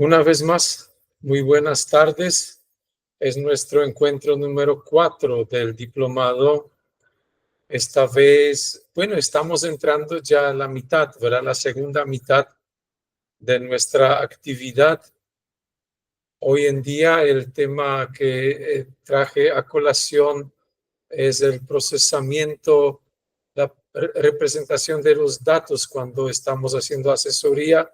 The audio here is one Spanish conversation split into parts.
Una vez más, muy buenas tardes. Es nuestro encuentro número 4 del diplomado. Esta vez, bueno, estamos entrando ya a la mitad, ¿verdad? La segunda mitad de nuestra actividad. Hoy en día el tema que traje a colación es el procesamiento, la representación de los datos cuando estamos haciendo asesoría,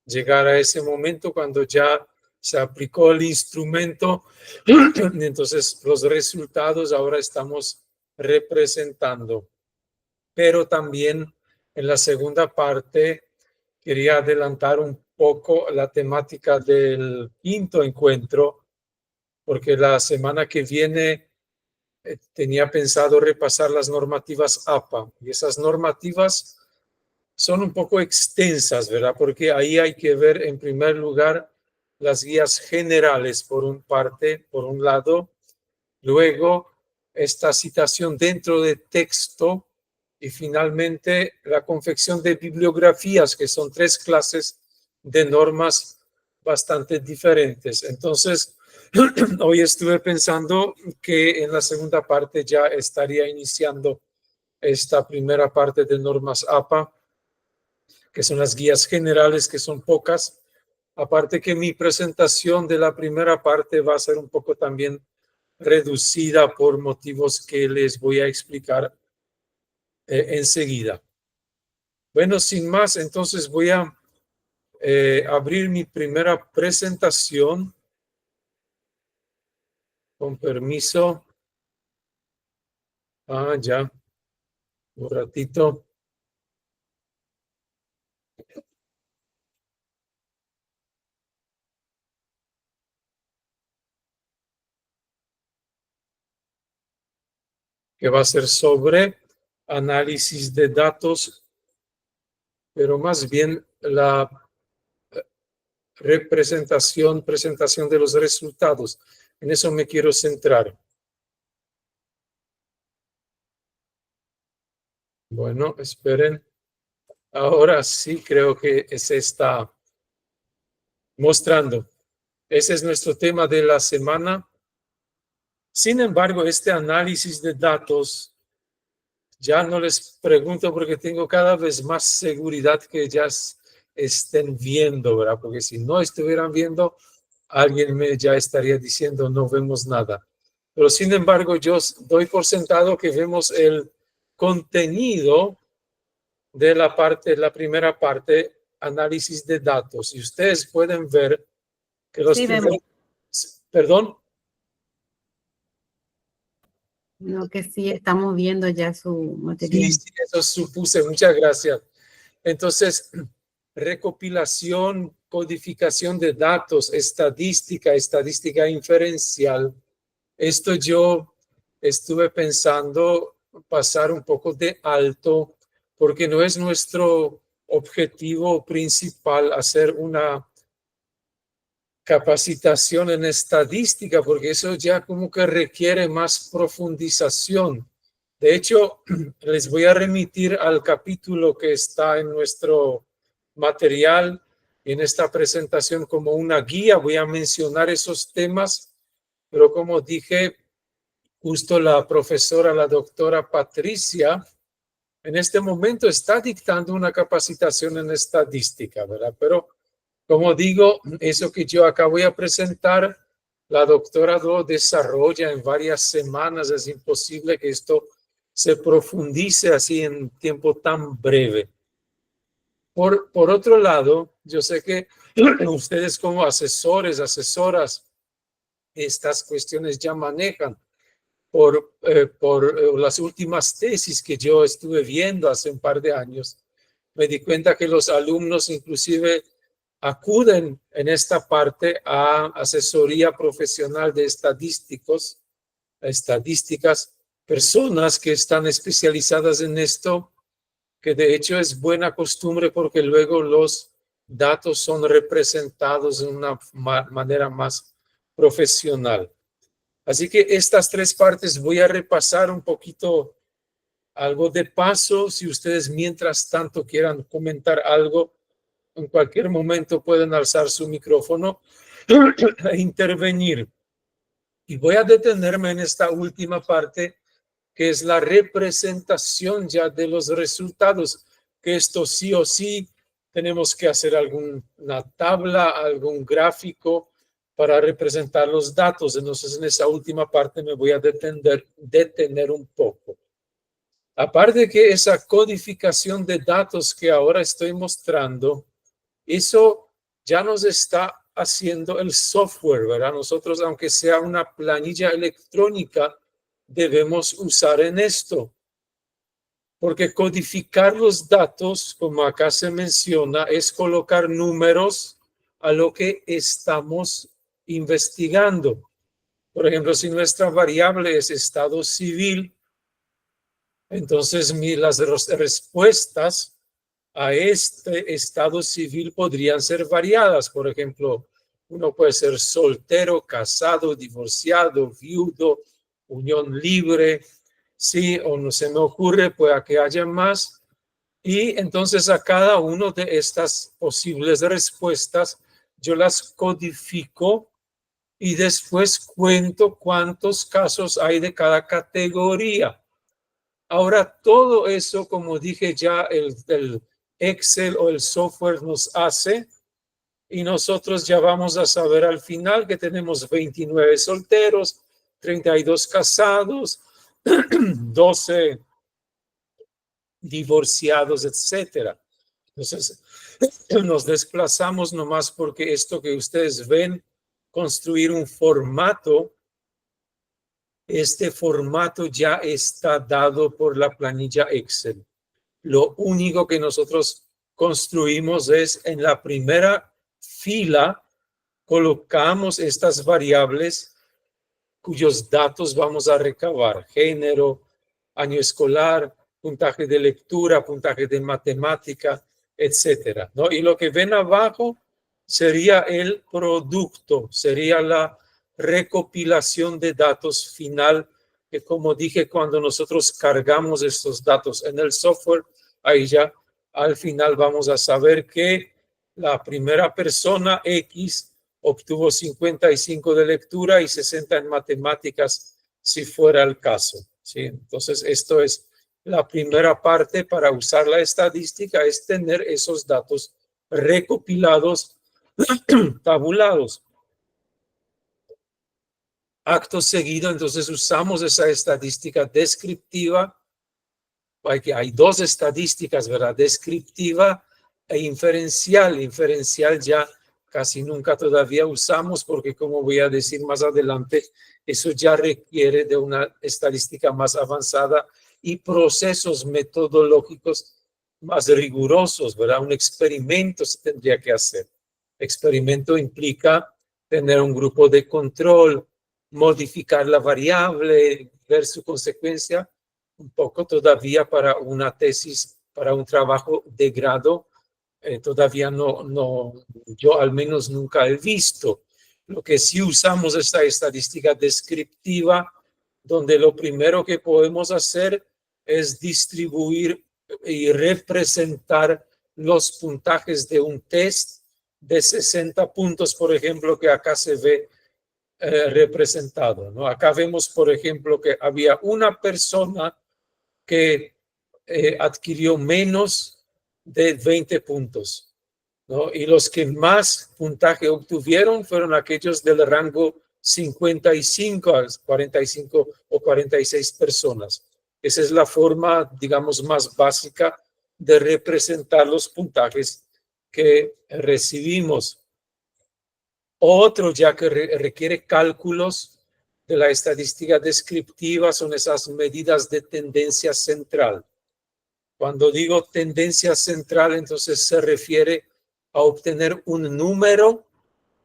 llegar a ese momento cuando ya se aplicó el instrumento, entonces los resultados ahora estamos representando. Pero también en la segunda parte quería adelantar un poco la temática del quinto encuentro, porque la semana que viene tenía pensado repasar las normativas APA, y esas normativas son un poco extensas, ¿verdad? Porque ahí hay que ver en primer lugar las guías generales por un lado, luego esta citación dentro de texto y finalmente la confección de bibliografías, que son 3 clases de normas bastante diferentes. Entonces, hoy estuve pensando que en la segunda parte ya estaría iniciando esta primera parte de normas APA, que son las guías generales, que son pocas. Aparte que mi presentación de la primera parte va a ser un poco también reducida por motivos que les voy a explicar enseguida. Bueno, sin más, entonces voy a abrir mi primera presentación. Con permiso. Ya. Un ratito. Que va a ser sobre análisis de datos, pero más bien la presentación de los resultados. En eso me quiero centrar. Bueno, esperen. Ahora sí creo que se está mostrando. Ese es nuestro tema de la semana. Sin embargo, este análisis de datos, ya no les pregunto porque tengo cada vez más seguridad que ya estén viendo, ¿verdad? Porque si no estuvieran viendo, alguien me ya estaría diciendo no vemos nada. Pero sin embargo, yo doy por sentado que vemos el contenido de la primera parte, análisis de datos. Y ustedes pueden ver que los primeros... Perdón. No, que sí, estamos viendo ya su material. Sí, eso supuse. Muchas gracias. Entonces, recopilación, codificación de datos, estadística inferencial. Esto yo estuve pensando pasar un poco de alto porque no es nuestro objetivo principal hacer una capacitación en estadística, porque eso ya como que requiere más profundización. De hecho, les voy a remitir al capítulo que está en nuestro material, en esta presentación como una guía. Voy a mencionar esos temas, pero como dije, justo la profesora, la doctora Patricia, en este momento está dictando una capacitación en estadística, ¿verdad? Pero como digo, eso que yo acá voy a presentar, la doctora lo desarrolla en varias semanas. Es imposible que esto se profundice así en tiempo tan breve. Por otro lado, yo sé que ustedes como asesores, asesoras, estas cuestiones ya manejan por las últimas tesis que yo estuve viendo hace un par de años. Me di cuenta que los alumnos inclusive acuden en esta parte a asesoría profesional de estadísticas, personas que están especializadas en esto, que de hecho es buena costumbre porque luego los datos son representados de una manera más profesional. Así que estas 3 partes voy a repasar un poquito algo de paso. Si ustedes mientras tanto quieran comentar algo, en cualquier momento pueden alzar su micrófono e intervenir. Y voy a detenerme en esta última parte, que es la representación ya de los resultados, que esto sí o sí tenemos que hacer alguna tabla, algún gráfico para representar los datos. Entonces, en esa última parte me voy a detener un poco. Aparte que esa codificación de datos que ahora estoy mostrando, eso ya nos está haciendo el software, ¿verdad? Nosotros, aunque sea una planilla electrónica, debemos usar en esto. Porque codificar los datos, como acá se menciona, es colocar números a lo que estamos investigando. Por ejemplo, si nuestra variable es estado civil, entonces las respuestas a este estado civil podrían ser variadas. Por ejemplo, uno puede ser soltero, casado, divorciado, viudo, unión libre. Sí, o no se me ocurre, pueda que haya más. Y entonces a cada una de estas posibles respuestas yo las codifico y después cuento cuántos casos hay de cada categoría. Ahora, todo eso, como dije ya, el Excel o el software nos hace, y nosotros ya vamos a saber al final que tenemos 29 solteros, 32 casados, 12 divorciados, etcétera. Entonces, nos desplazamos nomás porque esto que ustedes ven, construir un formato, este formato ya está dado por la planilla Excel. Lo único que nosotros construimos es en la primera fila, colocamos estas variables cuyos datos vamos a recabar: género, año escolar, puntaje de lectura, puntaje de matemática, etcétera, ¿no? Y lo que ven abajo sería el producto, sería la recopilación de datos final, que como dije, cuando nosotros cargamos estos datos en el software, ahí ya al final vamos a saber que la primera persona X obtuvo 55 de lectura y 60 en matemáticas, si fuera el caso, ¿sí? Entonces, esto es la primera parte. Para usar la estadística es tener esos datos recopilados, tabulados. Acto seguido, entonces usamos esa estadística descriptiva. Hay dos estadísticas, ¿verdad? Descriptiva e inferencial. Inferencial ya casi nunca todavía usamos porque, como voy a decir más adelante, eso ya requiere de una estadística más avanzada y procesos metodológicos más rigurosos, ¿verdad? Un experimento se tendría que hacer. Experimento implica tener un grupo de control, modificar la variable, ver su consecuencia. Un poco todavía para una tesis, para un trabajo de grado, todavía no, yo al menos nunca he visto. Lo que sí usamos es esta estadística descriptiva, donde lo primero que podemos hacer es distribuir y representar los puntajes de un test de 60 puntos, por ejemplo, que acá se ve representado, ¿no? Acá vemos, por ejemplo, que había una persona que adquirió menos de 20 puntos, ¿no? Y los que más puntaje obtuvieron fueron aquellos del rango 55 a 45 o 46 personas. Esa es la forma, digamos, más básica de representar los puntajes que recibimos. Otro ya que requiere cálculos de la estadística descriptiva son esas medidas de tendencia central. Cuando digo tendencia central, entonces se refiere a obtener un número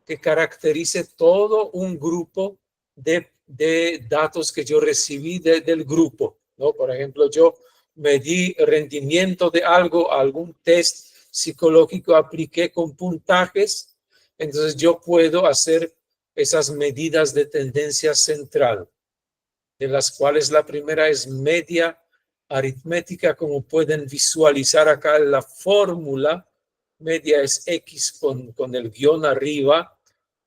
que caracterice todo un grupo de datos que yo recibí del grupo, ¿no? Por ejemplo, yo medí rendimiento de algo, algún test psicológico apliqué con puntajes, entonces yo puedo hacer esas medidas de tendencia central, de las cuales la primera es media aritmética, como pueden visualizar acá en la fórmula, media es X con el guión arriba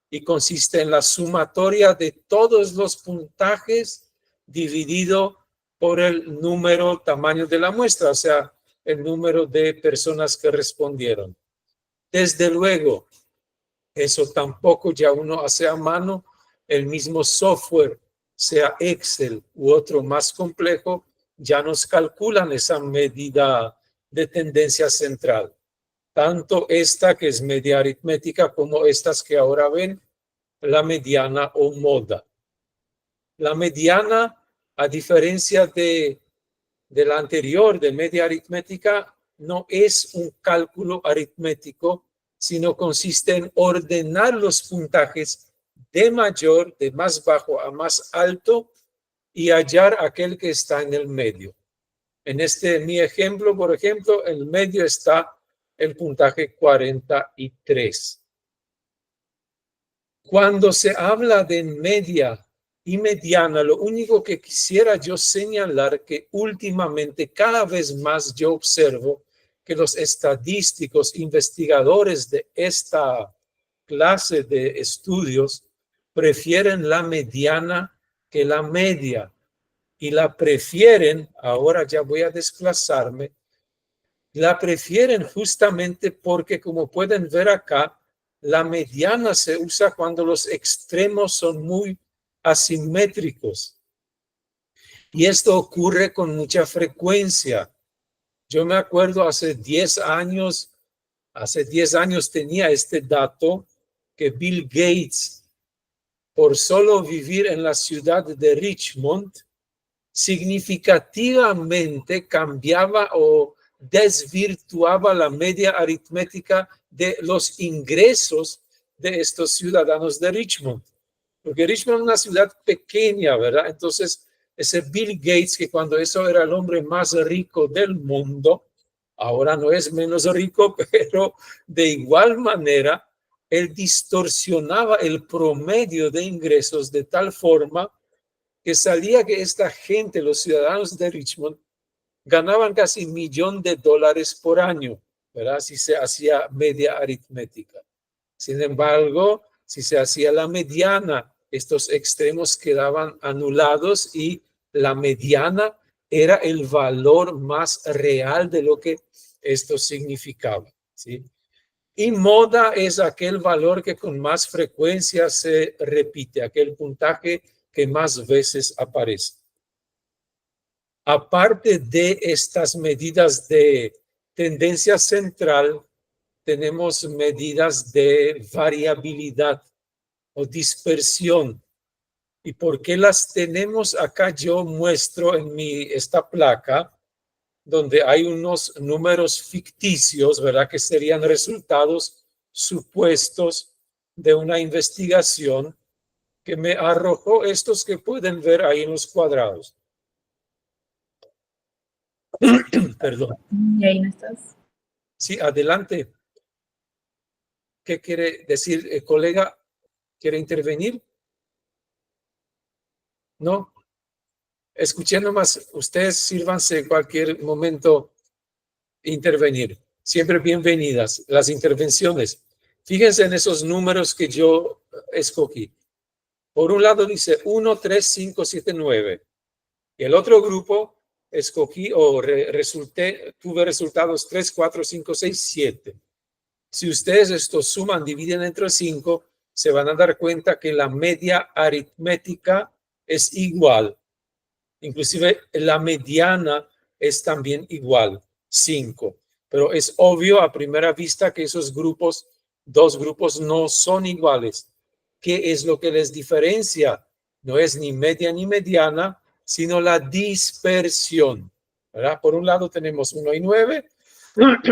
y consiste en la sumatoria de todos los puntajes dividido por el número, tamaño de la muestra, o sea, el número de personas que respondieron. Desde luego, eso tampoco ya uno hace a mano, el mismo software, sea Excel u otro más complejo, ya nos calculan esa medida de tendencia central. Tanto esta que es media aritmética como estas que ahora ven, la mediana o moda. La mediana, a diferencia de la anterior, de media aritmética, no es un cálculo aritmético, sino consiste en ordenar los puntajes de mayor, de más bajo a más alto y hallar aquel que está en el medio. En mi ejemplo, por ejemplo, en el medio está el puntaje 43. Cuando se habla de media y mediana, lo único que quisiera yo señalar que últimamente cada vez más yo observo que los estadísticos, investigadores de esta clase de estudios prefieren la mediana que la media y la prefieren, ahora ya voy a desplazarme, la prefieren justamente porque, como pueden ver acá, la mediana se usa cuando los extremos son muy asimétricos. Y esto ocurre con mucha frecuencia. Yo me acuerdo hace 10 años tenía este dato que Bill Gates, por solo vivir en la ciudad de Richmond, significativamente cambiaba o desvirtuaba la media aritmética de los ingresos de estos ciudadanos de Richmond. Porque Richmond es una ciudad pequeña, ¿verdad? Entonces, ese Bill Gates, que cuando eso era el hombre más rico del mundo, ahora no es menos rico, pero de igual manera, él distorsionaba el promedio de ingresos de tal forma que salía que esta gente, los ciudadanos de Richmond, ganaban casi $1.000.000 por año, ¿verdad? Si se hacía media aritmética. Sin embargo, si se hacía la mediana, estos extremos quedaban anulados y la mediana era el valor más real de lo que esto significaba, ¿sí? Y moda es aquel valor que con más frecuencia se repite, aquel puntaje que más veces aparece. Aparte de estas medidas de tendencia central, tenemos medidas de variabilidad o dispersión. ¿Y por qué las tenemos? Acá yo muestro en esta placa, donde hay unos números ficticios, ¿verdad? Que serían resultados supuestos de una investigación que me arrojó estos que pueden ver ahí en los cuadrados. Perdón. ¿Y ahí no estás? Sí, adelante. ¿Qué quiere decir, colega? ¿Quiere intervenir? No. Escuché nomás, ustedes sírvanse en cualquier momento intervenir. Siempre bienvenidas las intervenciones. Fíjense en esos números que yo escogí. Por un lado dice 1, 3, 5, 7, 9. Y el otro grupo escogí o tuve resultados 3, 4, 5, 6, 7. Si ustedes estos suman, dividen entre 5, se van a dar cuenta que la media aritmética es igual. Inclusive la mediana es también igual, 5. Pero es obvio a primera vista que esos dos grupos no son iguales. ¿Qué es lo que les diferencia? No es ni media ni mediana, sino la dispersión, ¿verdad? Por un lado tenemos 1 y 9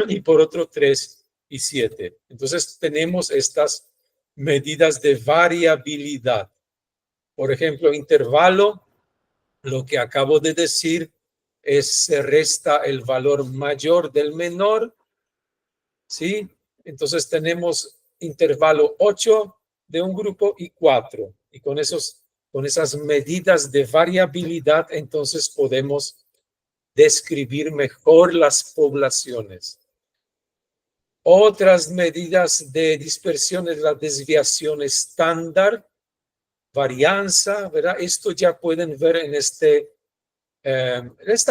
y por otro 3 y 7. Entonces tenemos estas medidas de variabilidad. Por ejemplo, intervalo, lo que acabo de decir se resta el valor mayor del menor, ¿sí? Entonces tenemos intervalo 8 de un grupo y 4. Y con esas medidas de variabilidad, entonces podemos describir mejor las poblaciones. Otras medidas de dispersión es la desviación estándar, varianza, ¿verdad? Esto ya pueden ver en esta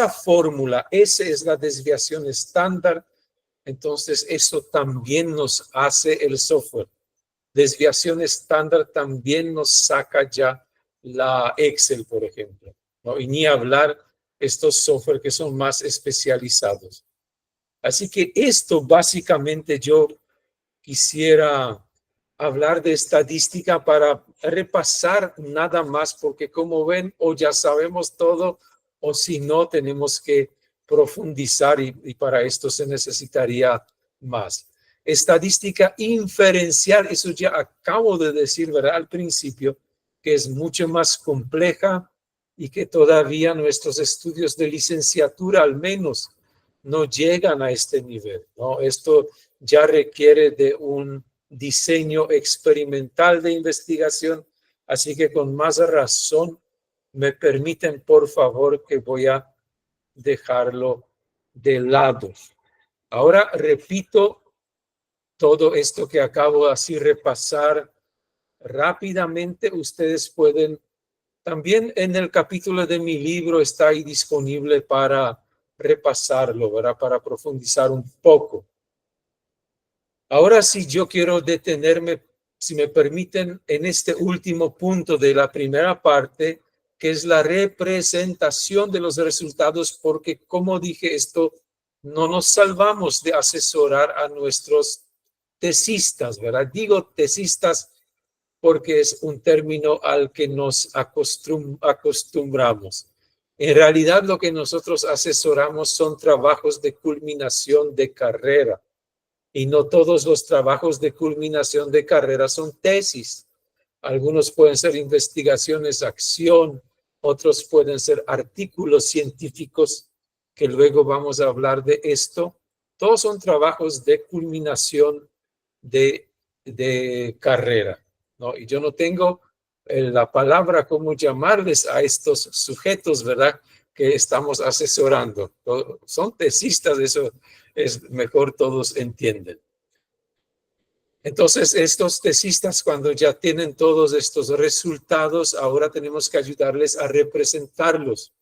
fórmula. Esa es la desviación estándar. Entonces, eso también nos hace el software. Desviación estándar también nos saca ya la Excel, por ejemplo, ¿no? Y ni hablar estos software que son más especializados. Así que esto básicamente yo quisiera hablar de estadística para repasar nada más, porque como ven, o ya sabemos todo, o si no, tenemos que profundizar y para esto se necesitaría más. Estadística inferencial, eso ya acabo de decir, ¿verdad? Al principio, que es mucho más compleja y que todavía nuestros estudios de licenciatura al menos no llegan a este nivel, ¿no? Esto ya requiere de un diseño experimental de investigación, así que con más razón me permiten, por favor, que voy a dejarlo de lado. Ahora repito todo esto que acabo de así repasar rápidamente. Ustedes pueden, también en el capítulo de mi libro está ahí disponible para repasarlo, ¿verdad? Para profundizar un poco. Ahora sí, yo quiero detenerme, si me permiten, en este último punto de la primera parte, que es la representación de los resultados, porque como dije, esto no nos salvamos de asesorar a nuestros tesistas, ¿verdad? Digo tesistas porque es un término al que nos acostumbramos. En realidad, lo que nosotros asesoramos son trabajos de culminación de carrera. Y no todos los trabajos de culminación de carrera son tesis. Algunos pueden ser investigaciones, acción, otros pueden ser artículos científicos, que luego vamos a hablar de esto. Todos son trabajos de culminación de carrera, ¿no? Y yo no tengo la palabra cómo llamarles a estos sujetos, ¿verdad? Que estamos asesorando. Son tesistas, eso es mejor todos entienden. Entonces, estos tesistas, cuando ya tienen todos estos resultados, ahora tenemos que ayudarles a representarlos.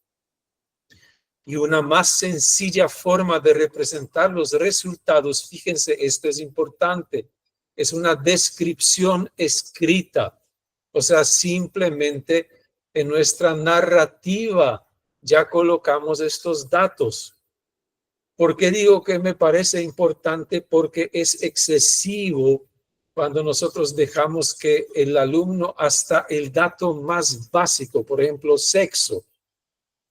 Y una más sencilla forma de representar los resultados, fíjense, esto es importante, es una descripción escrita. O sea, simplemente en nuestra narrativa ya colocamos estos datos. ¿Por qué digo que me parece importante? Porque es excesivo cuando nosotros dejamos que el alumno hasta el dato más básico, por ejemplo, sexo,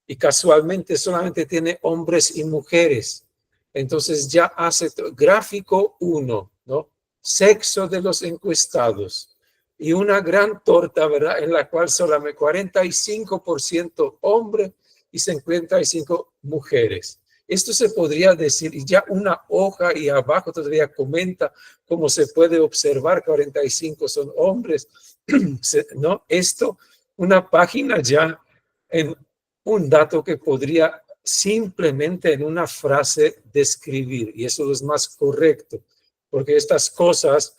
y casualmente solamente tiene hombres y mujeres. Entonces ya hace gráfico 1, ¿no? Sexo de los encuestados. Y una gran torta, ¿verdad? En la cual solamente 45% hombre y 55 mujeres. Esto se podría decir, y ya una hoja y abajo todavía comenta cómo se puede observar, 45 son hombres, ¿no? Esto, una página ya en un dato que podría simplemente en una frase describir, y eso es más correcto, porque estas cosas,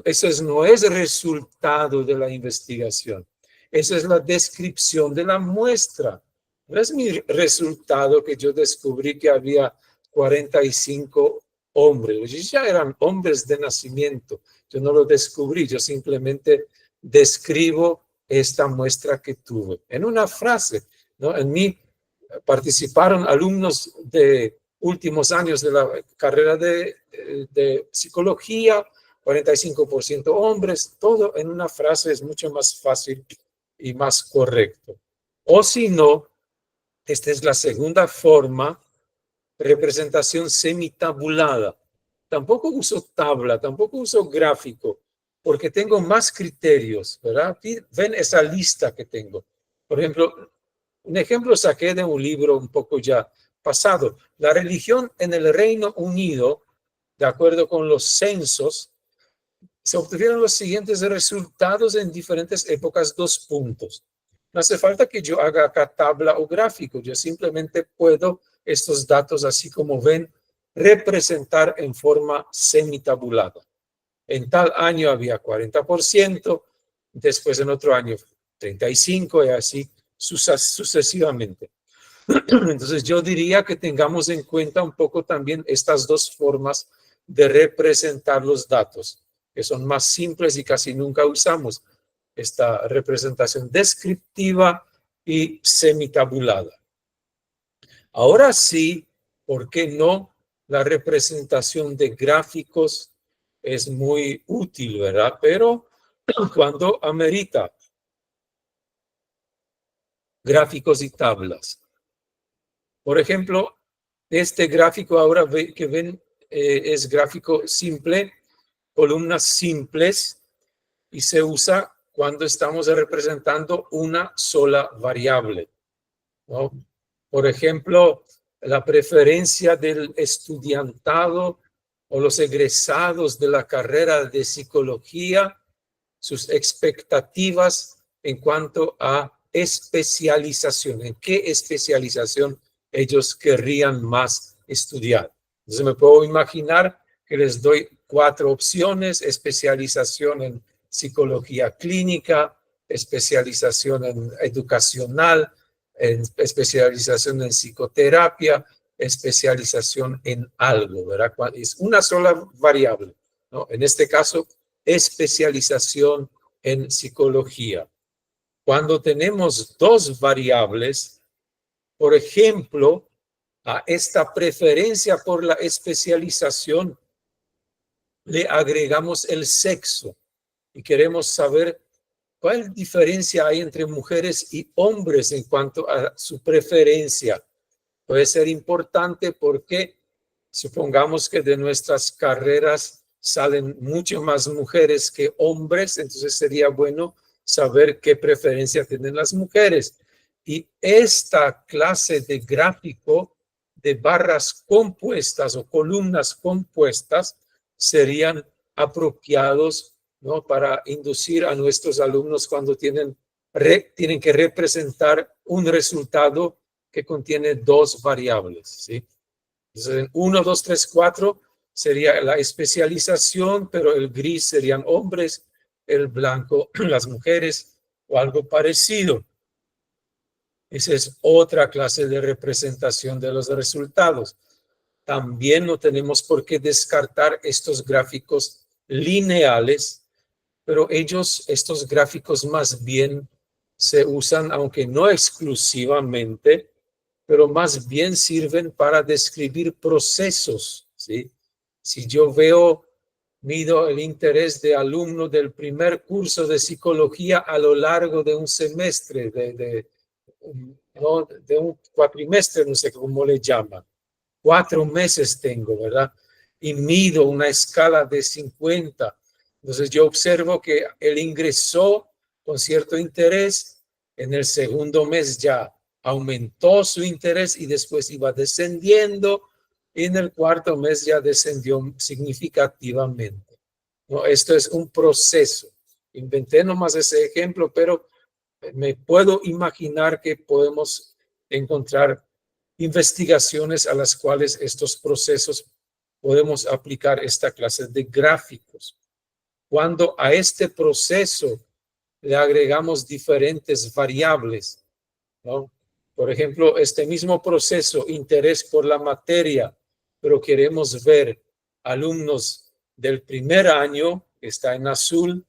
eso no es resultado de la investigación, eso es la descripción de la muestra. No es mi resultado que yo descubrí que había 45 hombres. Ellos ya eran hombres de nacimiento. Yo no lo descubrí, yo simplemente describo esta muestra que tuve en una frase, ¿no? En mí participaron alumnos de últimos años de la carrera de psicología, 45% hombres, todo en una frase es mucho más fácil y más correcto. O si no, esta es la segunda forma, representación semitabulada. Tampoco uso tabla, tampoco uso gráfico, porque tengo más criterios, ¿verdad? Ven esa lista que tengo. Por ejemplo, un ejemplo saqué de un libro un poco ya pasado. La religión en el Reino Unido, de acuerdo con los censos, se obtuvieron los siguientes resultados en diferentes épocas, 2 puntos. No hace falta que yo haga acá tabla o gráfico, yo simplemente puedo estos datos, así como ven, representar en forma semitabulada. En tal año había 40%, después en otro año 35% y así sucesivamente. Entonces yo diría que tengamos en cuenta un poco también estas dos formas de representar los datos, que son más simples y casi nunca usamos esta representación descriptiva y semitabulada. Ahora sí, ¿por qué no? La representación de gráficos es muy útil, ¿verdad? Pero cuando amerita gráficos y tablas. Por ejemplo, este gráfico ahora que ven es gráfico simple, columnas simples, y se usa cuando estamos representando una sola variable, ¿no? Por ejemplo, la preferencia del estudiantado o los egresados de la carrera de psicología, sus expectativas en cuanto a especialización, en qué especialización ellos querrían más estudiar. Entonces me puedo imaginar que les doy 4 opciones: especialización en psicología clínica, especialización en educacional, en especialización en psicoterapia, especialización en algo, ¿verdad? Es una sola variable, ¿no? En este caso, especialización en psicología. Cuando tenemos 2 variables, por ejemplo, a esta preferencia por la especialización le agregamos el sexo y queremos saber cuál diferencia hay entre mujeres y hombres en cuanto a su preferencia. Puede ser importante porque supongamos que de nuestras carreras salen mucho más mujeres que hombres, entonces sería bueno saber qué preferencia tienen las mujeres. Y esta clase de gráfico de barras compuestas o columnas compuestas serían apropiados, ¿no?, para inducir a nuestros alumnos cuando tienen que representar un resultado que contiene 2 variables, ¿sí? Entonces, en 1, 2, 3, 4 sería la especialización, pero el gris serían hombres, el blanco las mujeres o algo parecido. Esa es otra clase de representación de los resultados. También no tenemos por qué descartar estos gráficos lineales, pero estos gráficos más bien se usan, aunque no exclusivamente, pero más bien sirven para describir procesos, ¿sí? Si yo mido el interés de alumno del primer curso de psicología a lo largo de un semestre, de un cuatrimestre, no sé cómo le llaman. 4 meses tengo, ¿verdad? Y mido una escala de 50. Entonces yo observo que él ingresó con cierto interés, en el segundo mes ya aumentó su interés y después iba descendiendo, y en el cuarto mes ya descendió significativamente, ¿no? Esto es un proceso. Inventé nomás ese ejemplo, pero me puedo imaginar que podemos encontrar investigaciones a las cuales estos procesos podemos aplicar esta clase de gráficos. Cuando a este proceso le agregamos diferentes variables, ¿no? Por ejemplo, este mismo proceso, interés por la materia, pero queremos ver alumnos del primer año, que está en azul,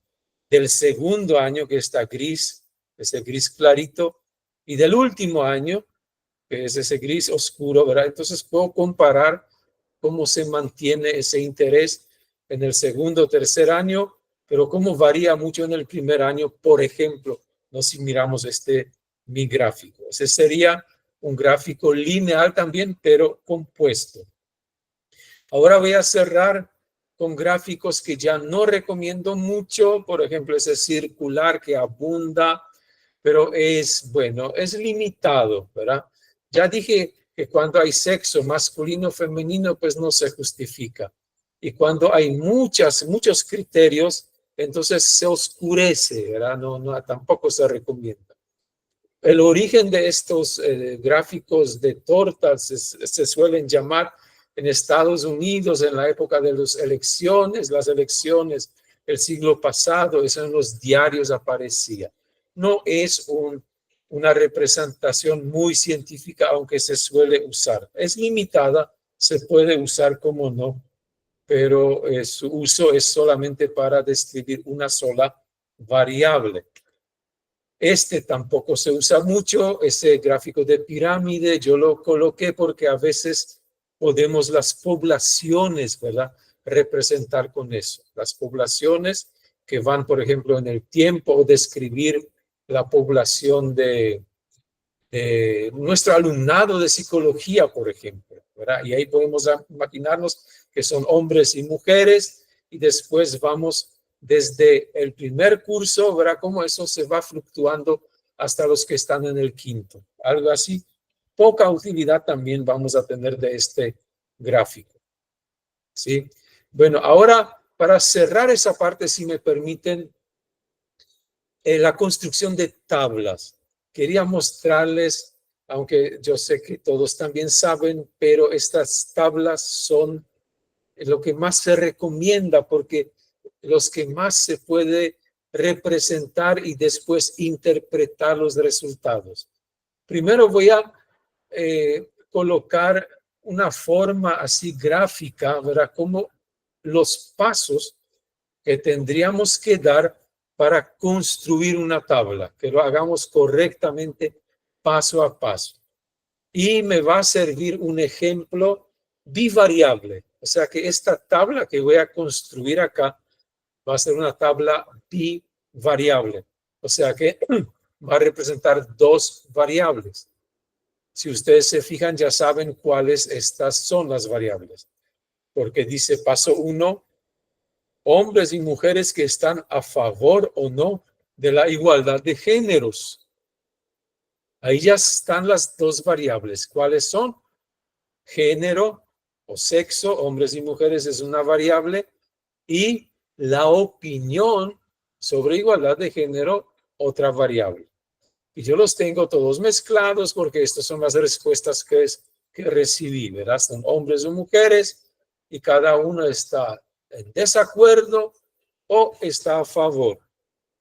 del segundo año, que está gris, ese gris clarito, y del último año, que es ese gris oscuro, ¿verdad? Entonces puedo comparar cómo se mantiene ese interés en el segundo o tercer año, pero cómo varía mucho en el primer año, por ejemplo, ¿no? Si miramos mi gráfico. Ese sería un gráfico lineal también, pero compuesto. Ahora voy a cerrar con gráficos que ya no recomiendo mucho, por ejemplo, ese circular que abunda, pero es limitado, ¿verdad? Ya dije que cuando hay sexo masculino o femenino, pues no se justifica. Y cuando hay muchos criterios, entonces se oscurece, ¿verdad? No, tampoco se recomienda. El origen de estos gráficos de tortas se suelen llamar en Estados Unidos en la época de las elecciones el siglo pasado, eso en los diarios aparecía. No es una representación muy científica, aunque se suele usar. Es limitada, se puede usar como no, pero su uso es solamente para describir una sola variable. Este tampoco se usa mucho, ese gráfico de pirámide, yo lo coloqué porque a veces podemos las poblaciones, ¿verdad?, representar con eso. Las poblaciones que van, por ejemplo, en el tiempo, o describir la población de nuestro alumnado de psicología, por ejemplo, ¿verdad? Y ahí podemos imaginarnos que son hombres y mujeres, y después vamos desde el primer curso, ¿verdad? Cómo eso se va fluctuando hasta los que están en el quinto. Algo así. Poca utilidad también vamos a tener de este gráfico. ¿Sí? Bueno, ahora para cerrar esa parte, si me permiten, la construcción de tablas. Quería mostrarles, aunque yo sé que todos también saben, pero estas tablas son lo que más se recomienda porque los que más se puede representar y después interpretar los resultados. Primero voy a colocar una forma así gráfica, ¿verdad? Como los pasos que tendríamos que dar para construir una tabla, que lo hagamos correctamente paso a paso. Y me va a servir un ejemplo bivariable. O sea que esta tabla que voy a construir acá va a ser una tabla bivariable. O sea que va a representar dos variables. Si ustedes se fijan, ya saben cuáles estas son las variables. Porque dice paso 1, hombres y mujeres que están a favor o no de la igualdad de géneros. Ahí ya están las dos variables. ¿Cuáles son? Género o sexo, hombres y mujeres es una variable, y la opinión sobre igualdad de género, otra variable. Y yo los tengo todos mezclados porque estas son las respuestas que recibí, ¿verdad? Son hombres o mujeres y cada uno está en desacuerdo o está a favor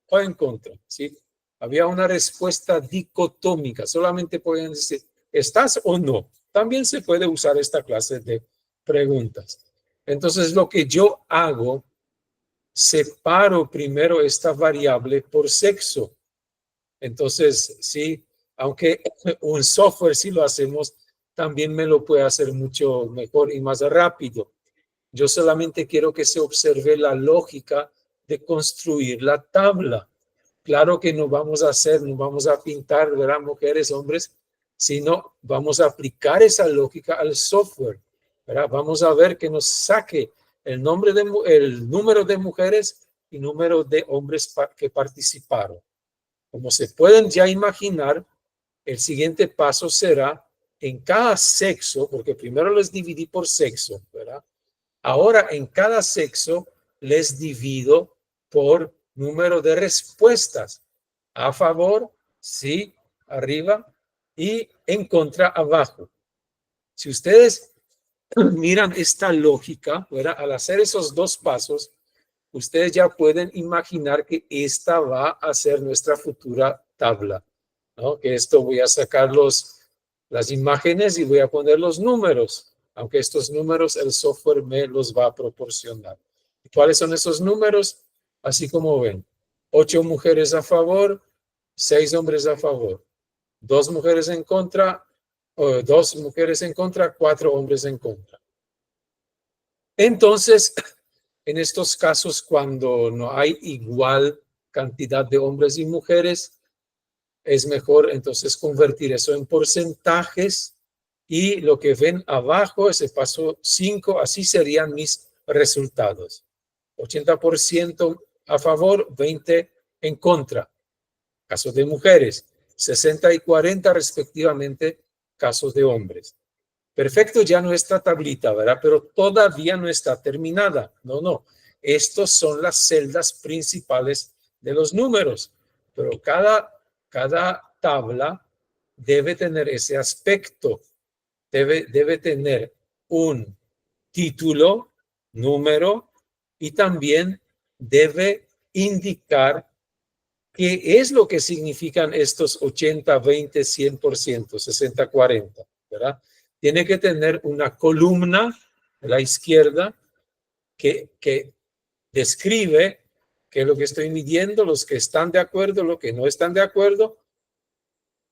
o en contra, ¿sí? Había una respuesta dicotómica, solamente pueden decir, ¿estás o no? También se puede usar esta clase de preguntas. Entonces, lo que yo hago, separo primero esta variable por sexo. Entonces, sí, aunque un software sí lo hacemos, también me lo puede hacer mucho mejor y más rápido. Yo solamente quiero que se observe la lógica de construir la tabla. Claro que no vamos a pintar, ¿verdad? Mujeres, hombres, sino vamos a aplicar esa lógica al software, ¿verdad? Vamos a ver que nos saque el número de mujeres y número de hombres que participaron. Como se pueden ya imaginar, el siguiente paso será en cada sexo, porque primero les dividí por sexo, ¿verdad? Ahora en cada sexo les divido por número de respuestas. A favor, sí, arriba, y en contra, abajo. Si ustedes miran esta lógica, ¿verdad? Al hacer esos dos pasos, ustedes ya pueden imaginar que esta va a ser nuestra futura tabla, ¿no? Que esto voy a sacar las imágenes y voy a poner los números, aunque estos números el software me los va a proporcionar. ¿Cuáles son esos números? Así como ven, 8 mujeres a favor, 6 hombres a favor, 2 mujeres en contra, 2 mujeres en contra, 4 hombres en contra. Entonces, en estos casos, cuando no hay igual cantidad de hombres y mujeres, es mejor entonces convertir eso en porcentajes, y lo que ven abajo, ese paso 5, así serían mis resultados. 80% a favor, 20 en contra. Casos de mujeres, 60 y 40 respectivamente, casos de hombres. Perfecto, ya nuestra tablita, ¿verdad? Pero todavía no está terminada. No. Estos son las celdas principales de los números. Pero cada tabla debe tener ese aspecto. Debe tener un título, número, y también debe indicar qué es lo que significan estos 80, 20, 100%, 60, 40, ¿verdad? Tiene que tener una columna a la izquierda que describe qué es lo que estoy midiendo, los que están de acuerdo, los que no están de acuerdo.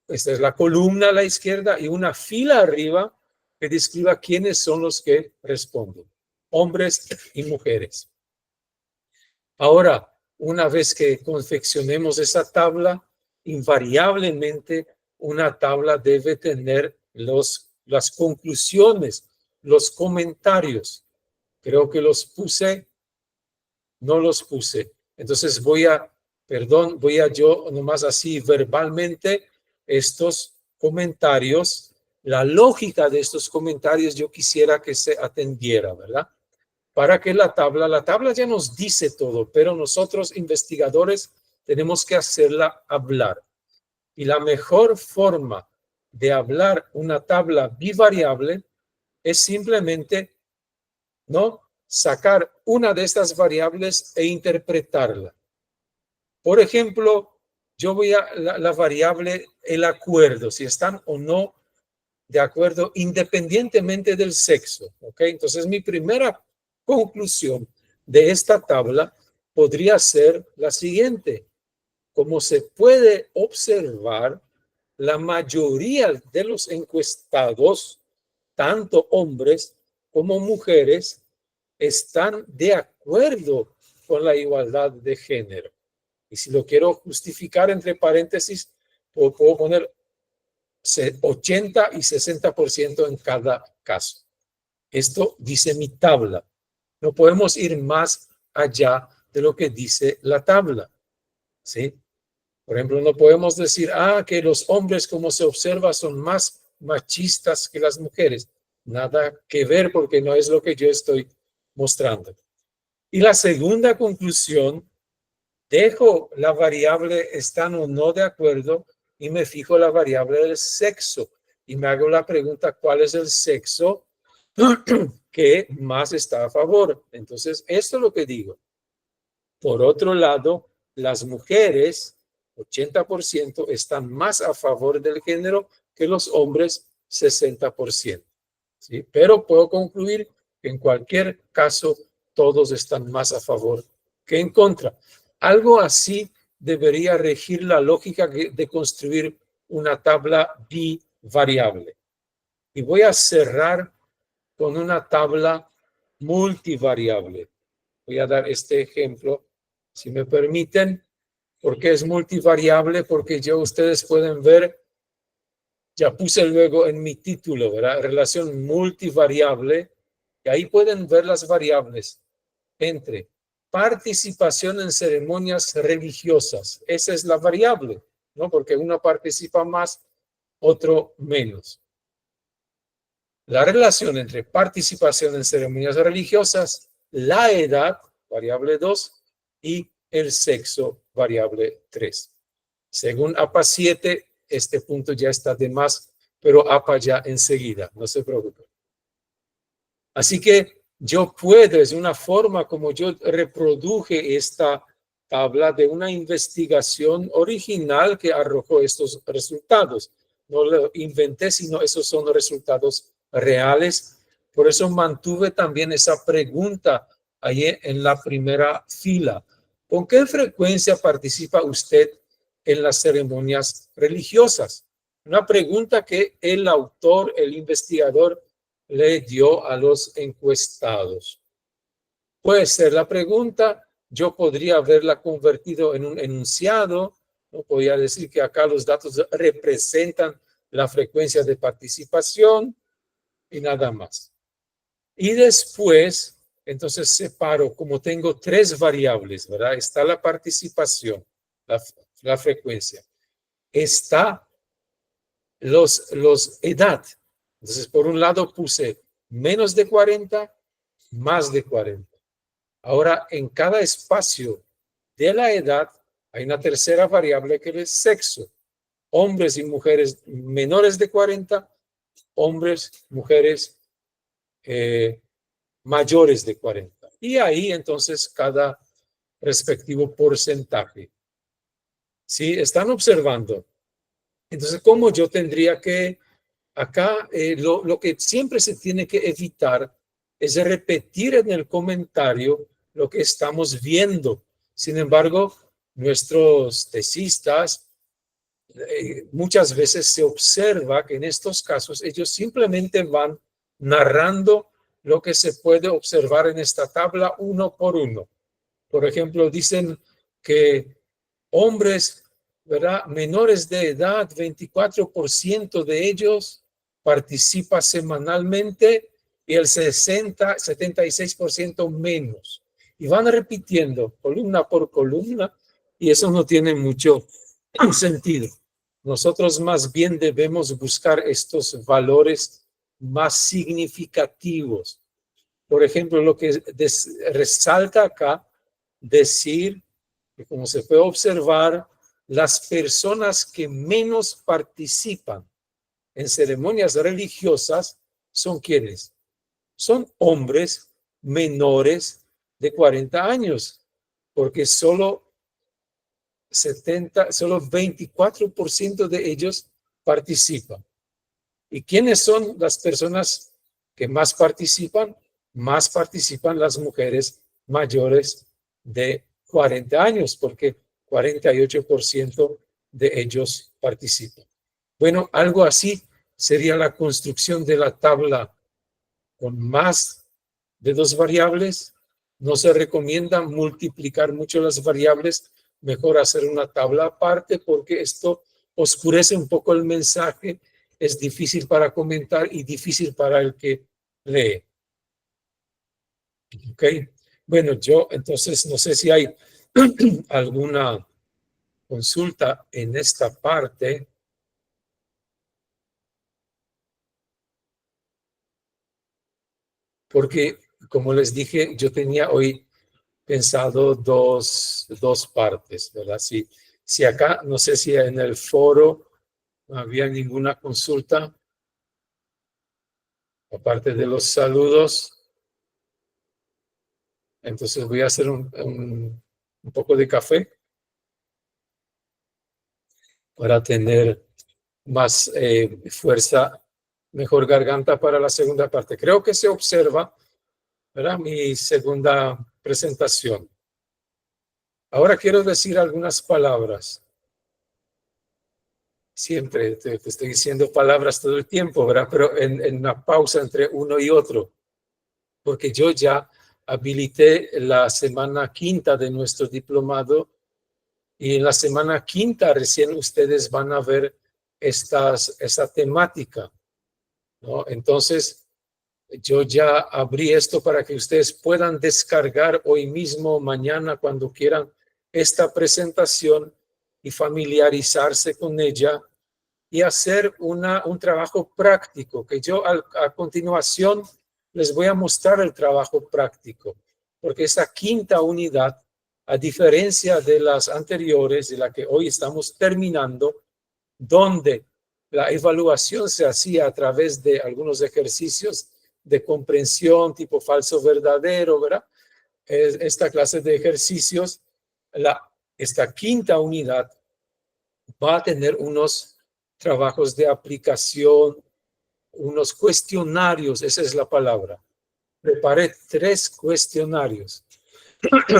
Esta es la columna a la izquierda y una fila arriba que describa quiénes son los que responden, hombres y mujeres. Ahora, una vez que confeccionemos esa tabla, invariablemente una tabla debe tener las conclusiones, los comentarios. Creo que los puse, no los puse. Entonces voy a yo nomás así verbalmente estos comentarios, la lógica de estos comentarios yo quisiera que se atendiera, ¿verdad? Para que la tabla ya nos dice todo, pero nosotros investigadores tenemos que hacerla hablar. Y la mejor forma de hablar una tabla bivariable es simplemente, ¿no?, sacar una de estas variables e interpretarla. Por ejemplo, yo voy a la variable el acuerdo, si están o no de acuerdo independientemente del sexo, ¿ok? Entonces mi primera conclusión de esta tabla podría ser la siguiente. Como se puede observar, la mayoría de los encuestados, tanto hombres como mujeres, están de acuerdo con la igualdad de género. Y si lo quiero justificar entre paréntesis, puedo poner 80 y 60% en cada caso. Esto dice mi tabla. No podemos ir más allá de lo que dice la tabla, ¿sí? Por ejemplo, no podemos decir, que los hombres, como se observa, son más machistas que las mujeres. Nada que ver, porque no es lo que yo estoy mostrando. Y la segunda conclusión, dejo la variable están o no de acuerdo y me fijo la variable del sexo. Y me hago la pregunta, ¿cuál es el sexo que más está a favor? Entonces, esto es lo que digo. Por otro lado, las mujeres, 80%, están más a favor del género que los hombres, 60%. ¿Sí? Pero puedo concluir que en cualquier caso, todos están más a favor que en contra. Algo así debería regir la lógica de construir una tabla bivariable. Y voy a cerrar con una tabla multivariable. Voy a dar este ejemplo, si me permiten. ¿Por qué es multivariable? Porque ustedes pueden ver, ya puse luego en mi título, ¿verdad? Relación multivariable, y ahí pueden ver las variables entre participación en ceremonias religiosas. Esa es la variable, ¿no? Porque uno participa más, otro menos. La relación entre participación en ceremonias religiosas, la edad, variable 2, y el sexo, variable 3. Según APA 7, este punto ya está de más, pero APA ya enseguida, no se preocupen. Así que yo puedo, es una forma como yo reproduje esta tabla de una investigación original que arrojó estos resultados. No lo inventé, sino esos son los resultados reales. Por eso mantuve también esa pregunta ahí en la primera fila. ¿Con qué frecuencia participa usted en las ceremonias religiosas? Una pregunta que el autor, el investigador, le dio a los encuestados. Puede ser la pregunta, yo podría haberla convertido en un enunciado, no podría decir que acá los datos representan la frecuencia de participación y nada más. Y después, entonces separo, como tengo tres variables, ¿verdad? Está la participación, la frecuencia. Está los edad. Entonces, por un lado puse menos de 40, más de 40. Ahora, en cada espacio de la edad hay una tercera variable que es sexo. Hombres y mujeres menores de 40, hombres, mujeres mayores de 40. Y ahí entonces cada respectivo porcentaje. ¿Sí? ¿Están observando? Entonces, ¿cómo yo tendría que, acá, lo que siempre se tiene que evitar es repetir en el comentario lo que estamos viendo. Sin embargo, nuestros tesistas, muchas veces se observa que en estos casos ellos simplemente van narrando lo que se puede observar en esta tabla uno por uno. Por ejemplo, dicen que hombres, ¿verdad?, menores de edad, 24% de ellos participa semanalmente y el 76% menos. Y van repitiendo columna por columna y eso no tiene mucho sentido. Nosotros más bien debemos buscar estos valores más significativos. Por ejemplo, lo que resalta acá, decir que, como se puede observar, las personas que menos participan en ceremonias religiosas son ¿quiénes? Son hombres menores de 40 años, porque solo 24% de ellos participan. ¿Y quiénes son las personas que más participan? Más participan las mujeres mayores de 40 años, porque 48% de ellos participan. Bueno, algo así sería la construcción de la tabla con más de 2 variables. No se recomienda multiplicar mucho las variables, mejor hacer una tabla aparte porque esto oscurece un poco el mensaje, es difícil para comentar y difícil para el que lee. ¿Ok? Bueno, yo entonces no sé si hay alguna consulta en esta parte. Porque, como les dije, yo tenía hoy pensado dos partes, ¿verdad? Si acá, no sé si en el foro no había ninguna consulta, aparte de los saludos, entonces voy a hacer un poco de café para tener más fuerza, mejor garganta para la segunda parte. Creo que se observa, ¿verdad?, mi segunda presentación. Ahora quiero decir algunas palabras. Siempre te estoy diciendo palabras todo el tiempo, ¿verdad? Pero en una pausa entre uno y otro, porque yo ya habilité la semana quinta de nuestro diplomado y en la semana quinta recién ustedes van a ver esa temática, ¿no? Entonces, yo ya abrí esto para que ustedes puedan descargar hoy mismo, mañana, cuando quieran, esta presentación y familiarizarse con ella y hacer un trabajo práctico, que yo a continuación les voy a mostrar el trabajo práctico, porque esa quinta unidad, a diferencia de las anteriores, de la que hoy estamos terminando, donde la evaluación se hacía a través de algunos ejercicios de comprensión tipo falso verdadero, ¿verdad? Esta clase de ejercicios, esta quinta unidad va a tener unos trabajos de aplicación, unos cuestionarios, esa es la palabra. Preparé 3 cuestionarios.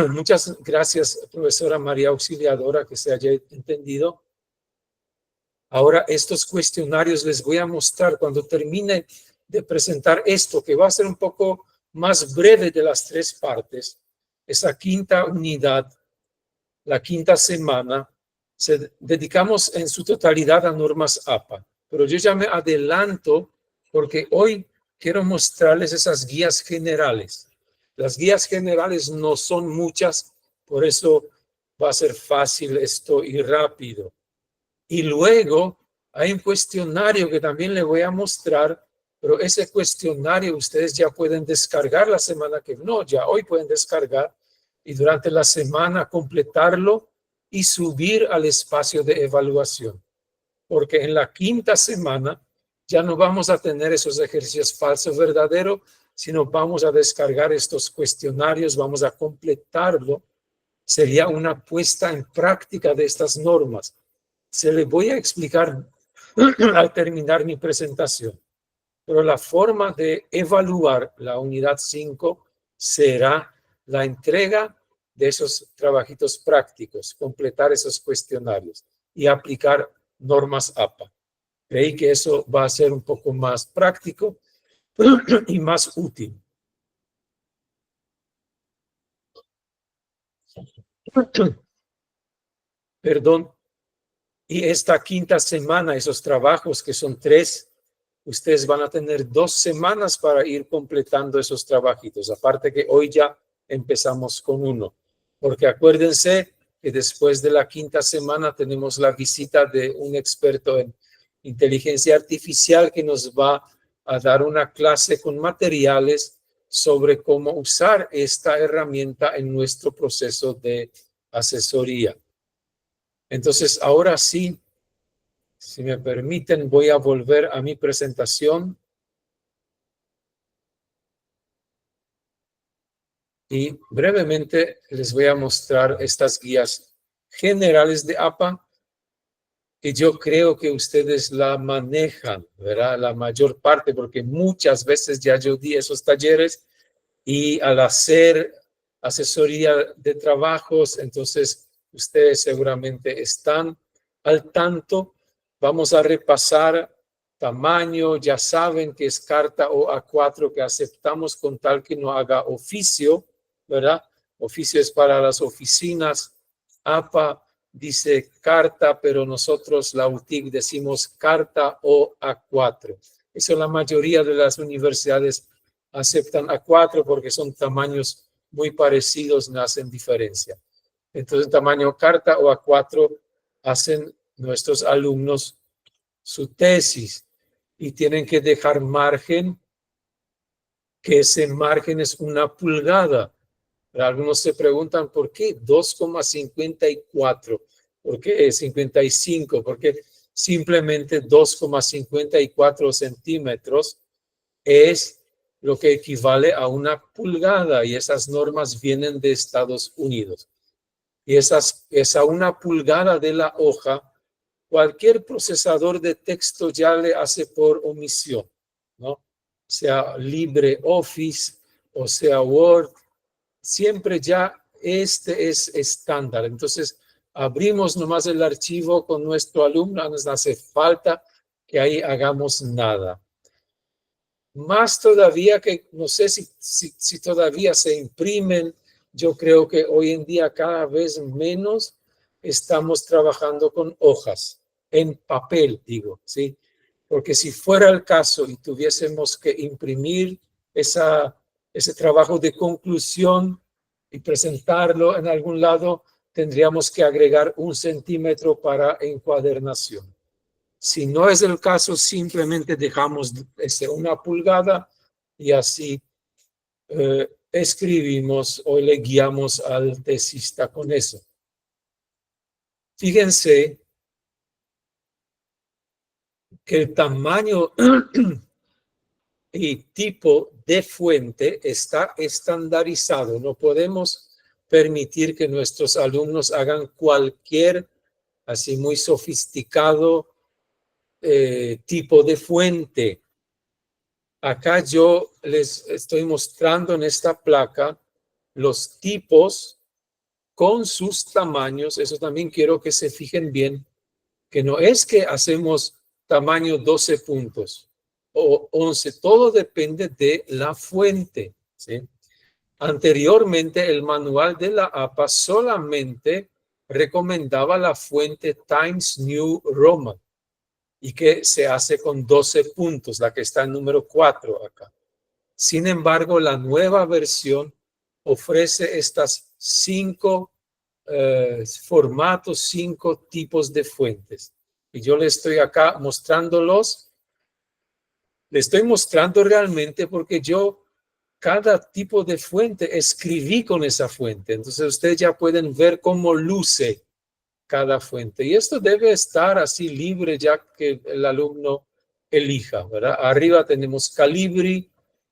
Muchas gracias, profesora María Auxiliadora, que se haya entendido. Ahora, estos cuestionarios les voy a mostrar cuando termine de presentar esto, que va a ser un poco más breve de las 3 partes. Esa quinta unidad, la quinta semana, dedicamos en su totalidad a normas APA. Pero yo ya me adelanto porque hoy quiero mostrarles esas guías generales. Las guías generales no son muchas, por eso va a ser fácil esto y rápido. Y luego hay un cuestionario que también les voy a mostrar, pero ese cuestionario ustedes ya pueden descargar la semana que no, ya hoy pueden descargar y durante la semana completarlo y subir al espacio de evaluación. Porque en la quinta semana ya no vamos a tener esos ejercicios falso verdadero, sino vamos a descargar estos cuestionarios, vamos a completarlo. Sería una puesta en práctica de estas normas. Se le voy a explicar al terminar mi presentación, pero la forma de evaluar la unidad 5 será la entrega de esos trabajitos prácticos, completar esos cuestionarios y aplicar normas APA. Creí que eso va a ser un poco más práctico y más útil. Perdón. Y esta quinta semana, esos trabajos que son 3, ustedes van a tener 2 semanas para ir completando esos trabajitos. Aparte que hoy ya empezamos con 1. Porque acuérdense que después de la quinta semana tenemos la visita de un experto en inteligencia artificial que nos va a dar una clase con materiales sobre cómo usar esta herramienta en nuestro proceso de asesoría. Entonces, ahora sí, si me permiten, voy a volver a mi presentación. Y brevemente les voy a mostrar estas guías generales de APA, que yo creo que ustedes la manejan, ¿verdad? La mayor parte, porque muchas veces ya yo di esos talleres y al hacer asesoría de trabajos, entonces ustedes seguramente están al tanto. Vamos a repasar tamaño, ya saben que es carta o A4 que aceptamos con tal que no haga oficio, ¿verdad? Oficio es para las oficinas. APA dice carta, pero nosotros, la UTIC, decimos carta o A4. Eso la mayoría de las universidades aceptan A4 porque son tamaños muy parecidos, no hacen diferencia. Entonces, tamaño carta o A4 hacen nuestros alumnos su tesis y tienen que dejar margen, que ese margen es 1 pulgada. Algunos se preguntan por qué 2,54, por qué 55, porque simplemente 2,54 centímetros es lo que equivale a 1 pulgada y esas normas vienen de Estados Unidos. Y esa 1 pulgada de la hoja, cualquier procesador de texto ya le hace por omisión, ¿no? Sea LibreOffice o sea Word, siempre ya este es estándar. Entonces, abrimos nomás el archivo con nuestro alumno, no nos hace falta que ahí hagamos nada. Más todavía que, no sé si todavía se imprimen, yo creo que hoy en día cada vez menos estamos trabajando con hojas, en papel, digo, ¿sí? Porque si fuera el caso y tuviésemos que imprimir ese trabajo de conclusión y presentarlo en algún lado, tendríamos que agregar 1 centímetro para encuadernación. Si no es el caso, simplemente dejamos 1 pulgada y así escribimos o le guiamos al tesista con eso. Fíjense que el tamaño y tipo de fuente está estandarizado. No podemos permitir que nuestros alumnos hagan cualquier así muy sofisticado tipo de fuente. Acá yo les estoy mostrando en esta placa los tipos con sus tamaños. Eso también quiero que se fijen bien, que no es que hacemos tamaño 12 puntos o 11, todo depende de la fuente, ¿sí? Anteriormente el manual de la APA solamente recomendaba la fuente Times New Roman y que se hace con 12 puntos, la que está en número 4 acá. Sin embargo, la nueva versión ofrece estas 5 formatos, 5 tipos de fuentes. Y yo le estoy acá mostrándolos. Le estoy mostrando realmente porque yo cada tipo de fuente escribí con esa fuente. Entonces ustedes ya pueden ver cómo luce cada fuente. Y esto debe estar así libre ya que el alumno elija, ¿verdad? Arriba tenemos Calibri,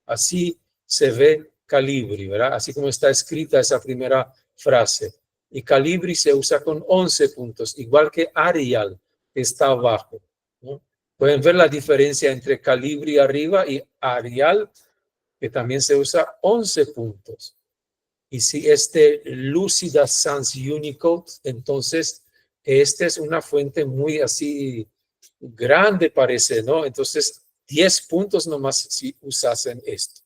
así se ve Calibri, ¿verdad? Así como está escrita esa primera frase. Y Calibri se usa con 11 puntos, igual que Arial, que está abajo, ¿no? Pueden ver la diferencia entre Calibri arriba y Arial, que también se usa 11 puntos. Y si Lucida Sans Unicode, entonces esta es una fuente muy así grande, parece, ¿no? Entonces 10 puntos nomás si usasen esto.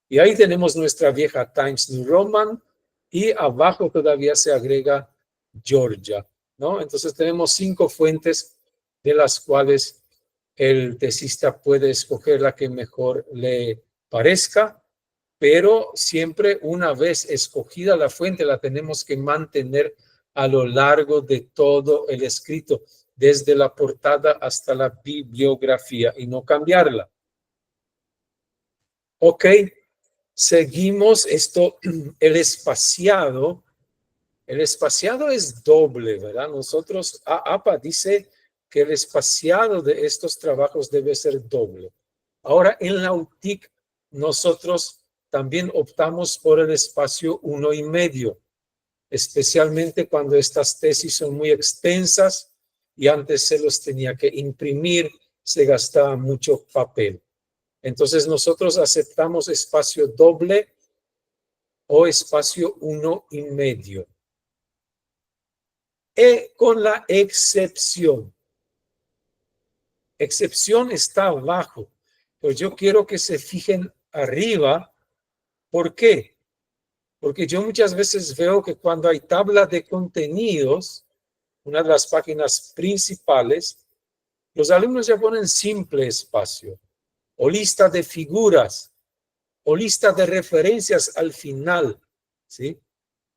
Y ahí tenemos nuestra vieja Times New Roman y abajo todavía se agrega Georgia, ¿no? Entonces tenemos 5 fuentes de las cuales el tesista puede escoger la que mejor le parezca, pero siempre una vez escogida la fuente la tenemos que mantener a lo largo de todo el escrito, desde la portada hasta la bibliografía y no cambiarla. Ok, seguimos esto, el espaciado. El espaciado es doble, ¿verdad? Nosotros, APA dice que el espaciado de estos trabajos debe ser doble. Ahora, en la UTIC, nosotros también optamos por el espacio 1,5, especialmente cuando estas tesis son muy extensas y antes se los tenía que imprimir, se gastaba mucho papel. Entonces, nosotros aceptamos espacio doble o espacio 1,5. Con la excepción. Excepción está abajo, pero yo quiero que se fijen arriba. ¿Por qué? Porque yo muchas veces veo que cuando hay tabla de contenidos, una de las páginas principales, los alumnos ya ponen simple espacio, o lista de figuras, o lista de referencias al final, ¿sí?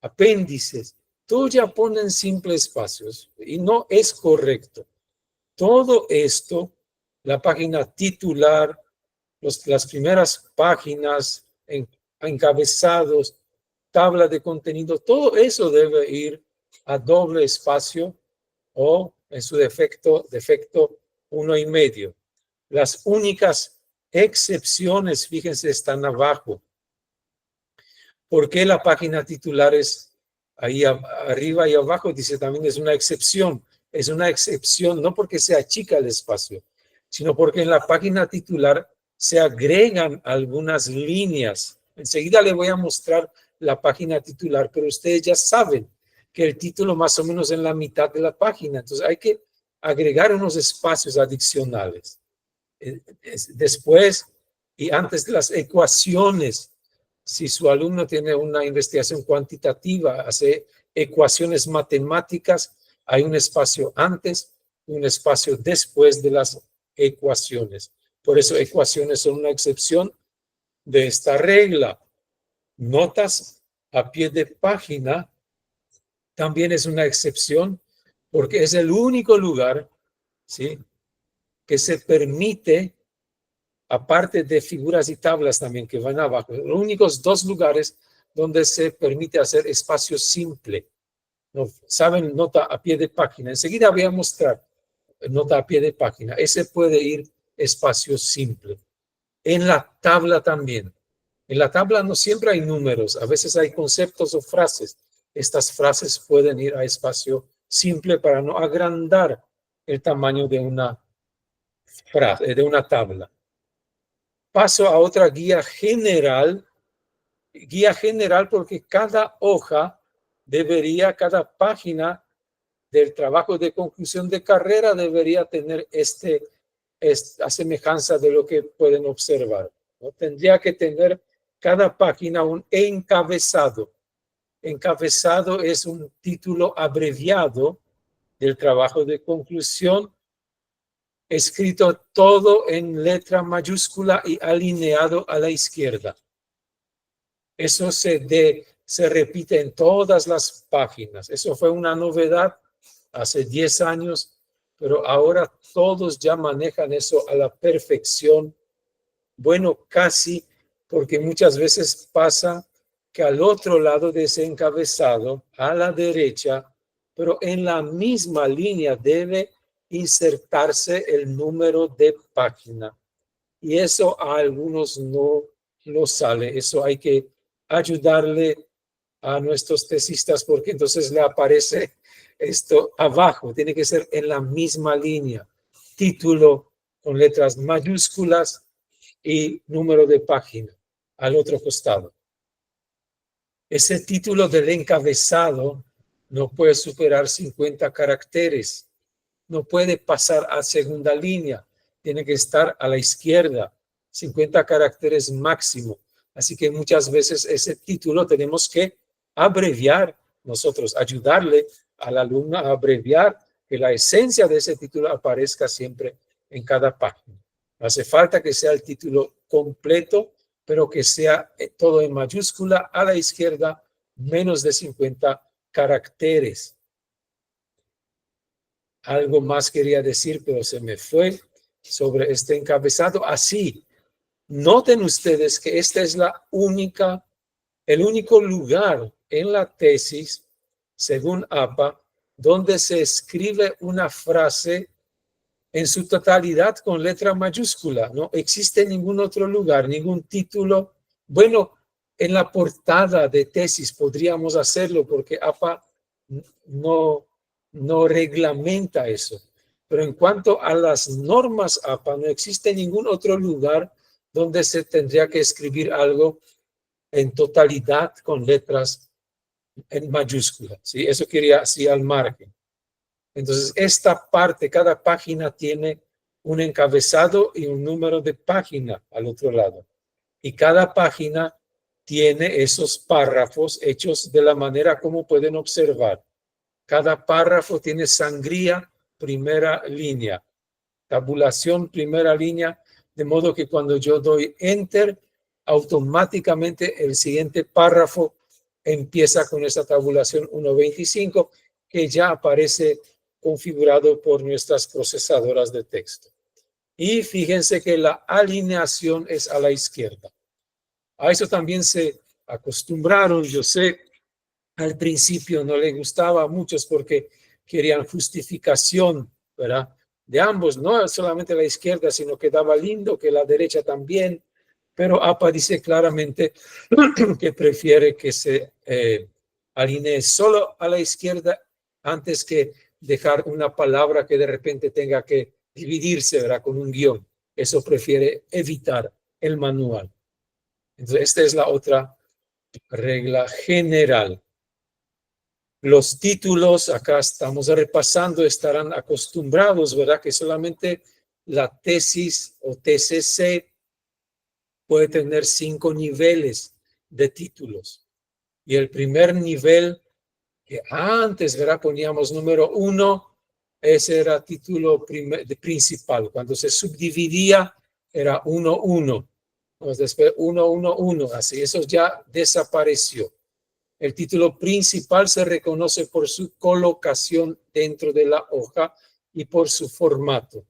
Apéndices. Todos ya ponen simple espacios y no es correcto. Todo esto, la página titular, las primeras páginas, encabezados, tabla de contenido, todo eso debe ir a doble espacio o en su defecto 1,5. Las únicas excepciones, fíjense, están abajo. ¿Por qué la página titular es ahí arriba y abajo? Dice también es una excepción. Es una excepción no porque se achica el espacio, sino porque en la página titular se agregan algunas líneas. Enseguida le voy a mostrar la página titular, pero ustedes ya saben que el título más o menos en la mitad de la página. Entonces hay que agregar unos espacios adicionales. Después y antes de las ecuaciones, si su alumno tiene una investigación cuantitativa, hace ecuaciones matemáticas, hay un espacio antes y un espacio después de las ecuaciones. Por eso ecuaciones son una excepción de esta regla. Notas a pie de página también es una excepción porque es el único lugar, ¿sí?, que se permite, aparte de figuras y tablas también que van abajo, los únicos 2 lugares donde se permite hacer espacio simple. ¿No? ¿Saben? Nota a pie de página. Enseguida voy a mostrar nota a pie de página. Ese puede ir espacio simple. En la tabla también. En la tabla no siempre hay números, a veces hay conceptos o frases. Estas frases pueden ir a espacio simple para no agrandar el tamaño de una frase, de una tabla. Paso a otra guía general porque cada hoja cada página del trabajo de conclusión de carrera debería tener esta semejanza de lo que pueden observar, ¿no? Tendría que tener cada página un encabezado. Encabezado es un título abreviado del trabajo de conclusión, escrito todo en letra mayúscula y alineado a la izquierda. Eso se repite en todas las páginas. Eso fue una novedad hace 10 años, pero ahora todos ya manejan eso a la perfección. Bueno, casi, porque muchas veces pasa que al otro lado de ese encabezado, a la derecha, pero en la misma línea debe insertarse el número de página. Y eso a algunos no lo sale. Eso hay que ayudarle a nuestros tesistas porque entonces le aparece esto abajo. Tiene que ser en la misma línea. Título con letras mayúsculas y número de página al otro costado. Ese título del encabezado no puede superar 50 caracteres. No puede pasar a segunda línea. Tiene que estar a la izquierda. 50 caracteres máximo. Así que muchas veces ese título tenemos que abreviar nosotros, ayudarle al alumno a abreviar, que la esencia de ese título aparezca siempre en cada página. Hace falta que sea el título completo, pero que sea todo en mayúscula a la izquierda, menos de 50 caracteres. Algo más quería decir, pero se me fue sobre este encabezado. Así, noten ustedes que esta es el único lugar en la tesis, según APA, donde se escribe una frase en su totalidad con letra mayúscula. No existe ningún otro lugar, ningún título. Bueno, en la portada de tesis podríamos hacerlo porque APA no reglamenta eso. Pero en cuanto a las normas APA, no existe ningún otro lugar donde se tendría que escribir algo en totalidad con letras en mayúscula. ¿Sí? Eso quería así al margen. Entonces, esta parte, cada página tiene un encabezado y un número de página al otro lado. Y cada página tiene esos párrafos hechos de la manera como pueden observar. Cada párrafo tiene sangría, primera línea, tabulación, primera línea, de modo que cuando yo doy enter, automáticamente el siguiente párrafo empieza con esa tabulación 1.25 que ya aparece configurado por nuestras procesadoras de texto. Y fíjense que la alineación es a la izquierda. A eso también se acostumbraron, yo sé, al principio no le gustaba a muchos porque querían justificación, ¿verdad? De ambos, no solamente la izquierda, sino que daba lindo que la derecha también, pero APA dice claramente que prefiere que se alinee solo a la izquierda antes que dejar una palabra que de repente tenga que dividirse, ¿verdad? Con un guión. Eso prefiere evitar el manual. Entonces, esta es la otra regla general. Los títulos, acá estamos repasando, estarán acostumbrados, ¿verdad? Que solamente la tesis o TCC puede tener 5 niveles de títulos. Y el primer nivel, que antes, ¿verdad? Poníamos número 1, ese era título principal. Cuando se subdividía, era 1-1. Después 1-1-1, así, eso ya desapareció. El título principal se reconoce por su colocación dentro de la hoja y por su formato.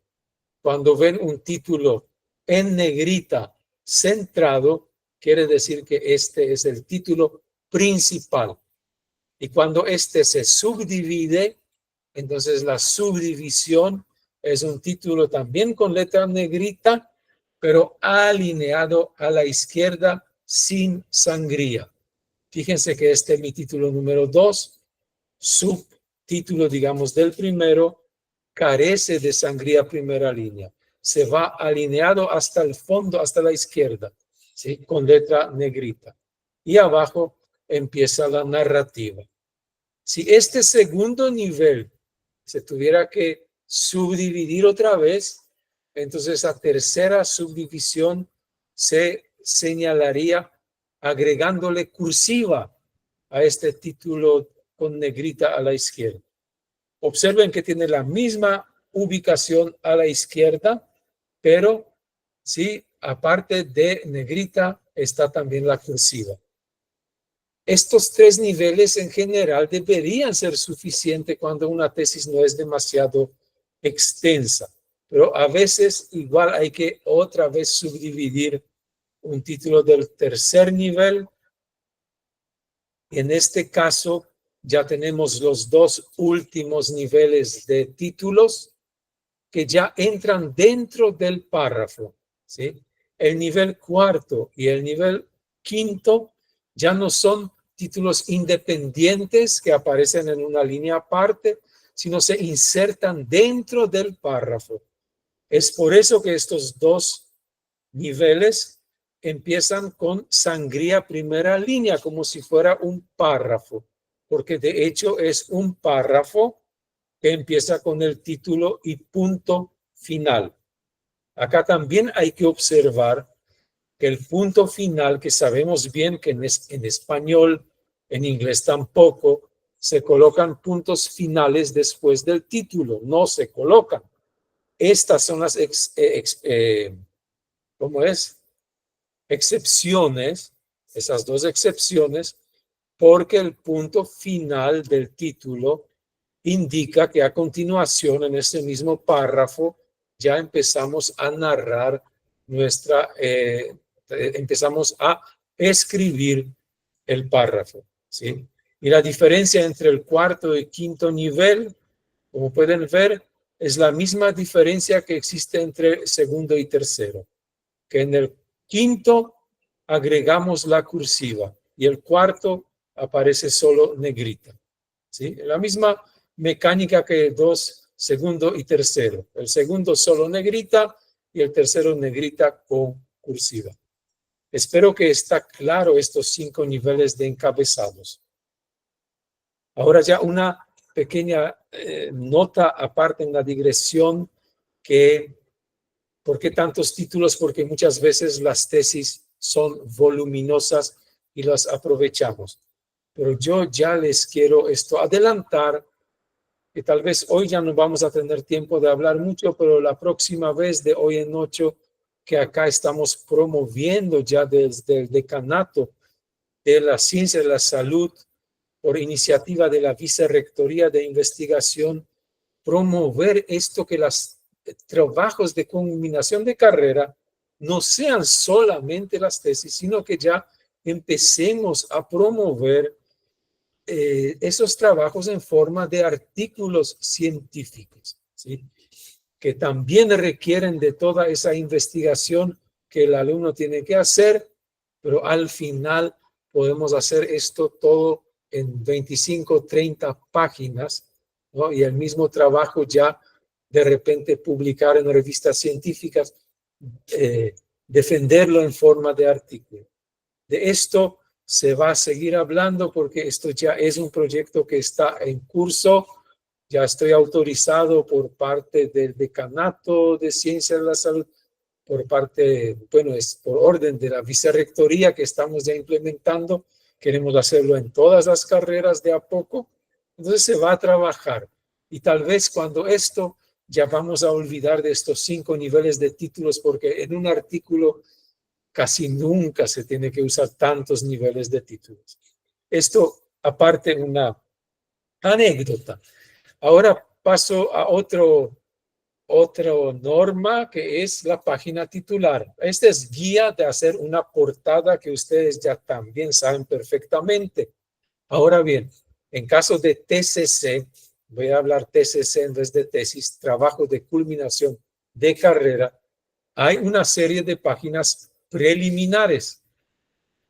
Cuando ven un título en negrita centrado, quiere decir que este es el título principal. Y cuando este se subdivide, entonces la subdivisión es un título también con letra negrita, pero alineado a la izquierda sin sangría. Fíjense que este es mi título número 2, subtítulo, digamos, del primero, carece de sangría primera línea. Se va alineado hasta el fondo, hasta la izquierda, ¿sí? Con letra negrita. Y abajo empieza la narrativa. Si este segundo nivel se tuviera que subdividir otra vez, entonces la tercera subdivisión se señalaría agregándole cursiva a este título con negrita a la izquierda. Observen que tiene la misma ubicación a la izquierda, pero sí, aparte de negrita está también la cursiva. Estos 3 niveles en general deberían ser suficientes cuando una tesis no es demasiado extensa, pero a veces igual hay que otra vez subdividir un título del tercer nivel. En este caso ya tenemos los 2 últimos niveles de títulos que ya entran dentro del párrafo, ¿sí? el nivel cuarto y el nivel quinto ya no son títulos independientes que aparecen en una línea aparte, sino se insertan dentro del párrafo. Es por eso que estos dos niveles empiezan con sangría primera línea, como si fuera un párrafo, porque de hecho es un párrafo que empieza con el título y punto final. Acá también hay que observar que el punto final, que sabemos bien que en español, en inglés tampoco, se colocan puntos finales después del título, no se colocan. Estas son las excepciones, esas dos excepciones, porque el punto final del título indica que a continuación en ese mismo párrafo ya empezamos a narrar empezamos a escribir el párrafo, ¿sí? Y la diferencia entre el cuarto y quinto nivel, como pueden ver, es la misma diferencia que existe entre segundo y tercero, que en el quinto agregamos la cursiva y el cuarto aparece solo negrita, ¿sí? La misma mecánica que dos, segundo y tercero. El segundo solo negrita y el tercero negrita con cursiva. Espero que está claro estos 5 niveles de encabezados. Ahora ya una pequeña nota aparte en la digresión que ¿por qué tantos títulos? Porque muchas veces las tesis son voluminosas y las aprovechamos. Pero yo ya les quiero adelantar, que tal vez hoy ya no vamos a tener tiempo de hablar mucho, pero la próxima vez de hoy en 8, que acá estamos promoviendo ya desde el decanato de la ciencia de la salud, por iniciativa de la Vicerrectoría de Investigación, promover esto que los trabajos de culminación de carrera no sean solamente las tesis, sino que ya empecemos a promover esos trabajos en forma de artículos científicos, ¿sí? Que también requieren de toda esa investigación que el alumno tiene que hacer, pero al final podemos hacer esto todo en 25, 30 páginas, ¿no? Y el mismo trabajo ya de repente publicar en revistas científicas, defenderlo en forma de artículo. De esto se va a seguir hablando porque esto ya es un proyecto que está en curso. Ya estoy autorizado por parte del Decanato de Ciencias de la Salud, por parte, bueno, es por orden de la Vicerrectoría que estamos ya implementando. Queremos hacerlo en todas las carreras de a poco. Entonces se va a trabajar. Y tal vez cuando esto, ya vamos a olvidar de estos 5 niveles de títulos, porque en un artículo casi nunca se tiene que usar tantos niveles de títulos. Esto aparte una anécdota. Ahora paso a otra norma que es la página titular. Esta es guía de hacer una portada que ustedes ya también saben perfectamente. Ahora bien, en caso de TCC, voy a hablar TCC en vez de tesis, trabajo de culminación de carrera, hay una serie de páginas preliminares.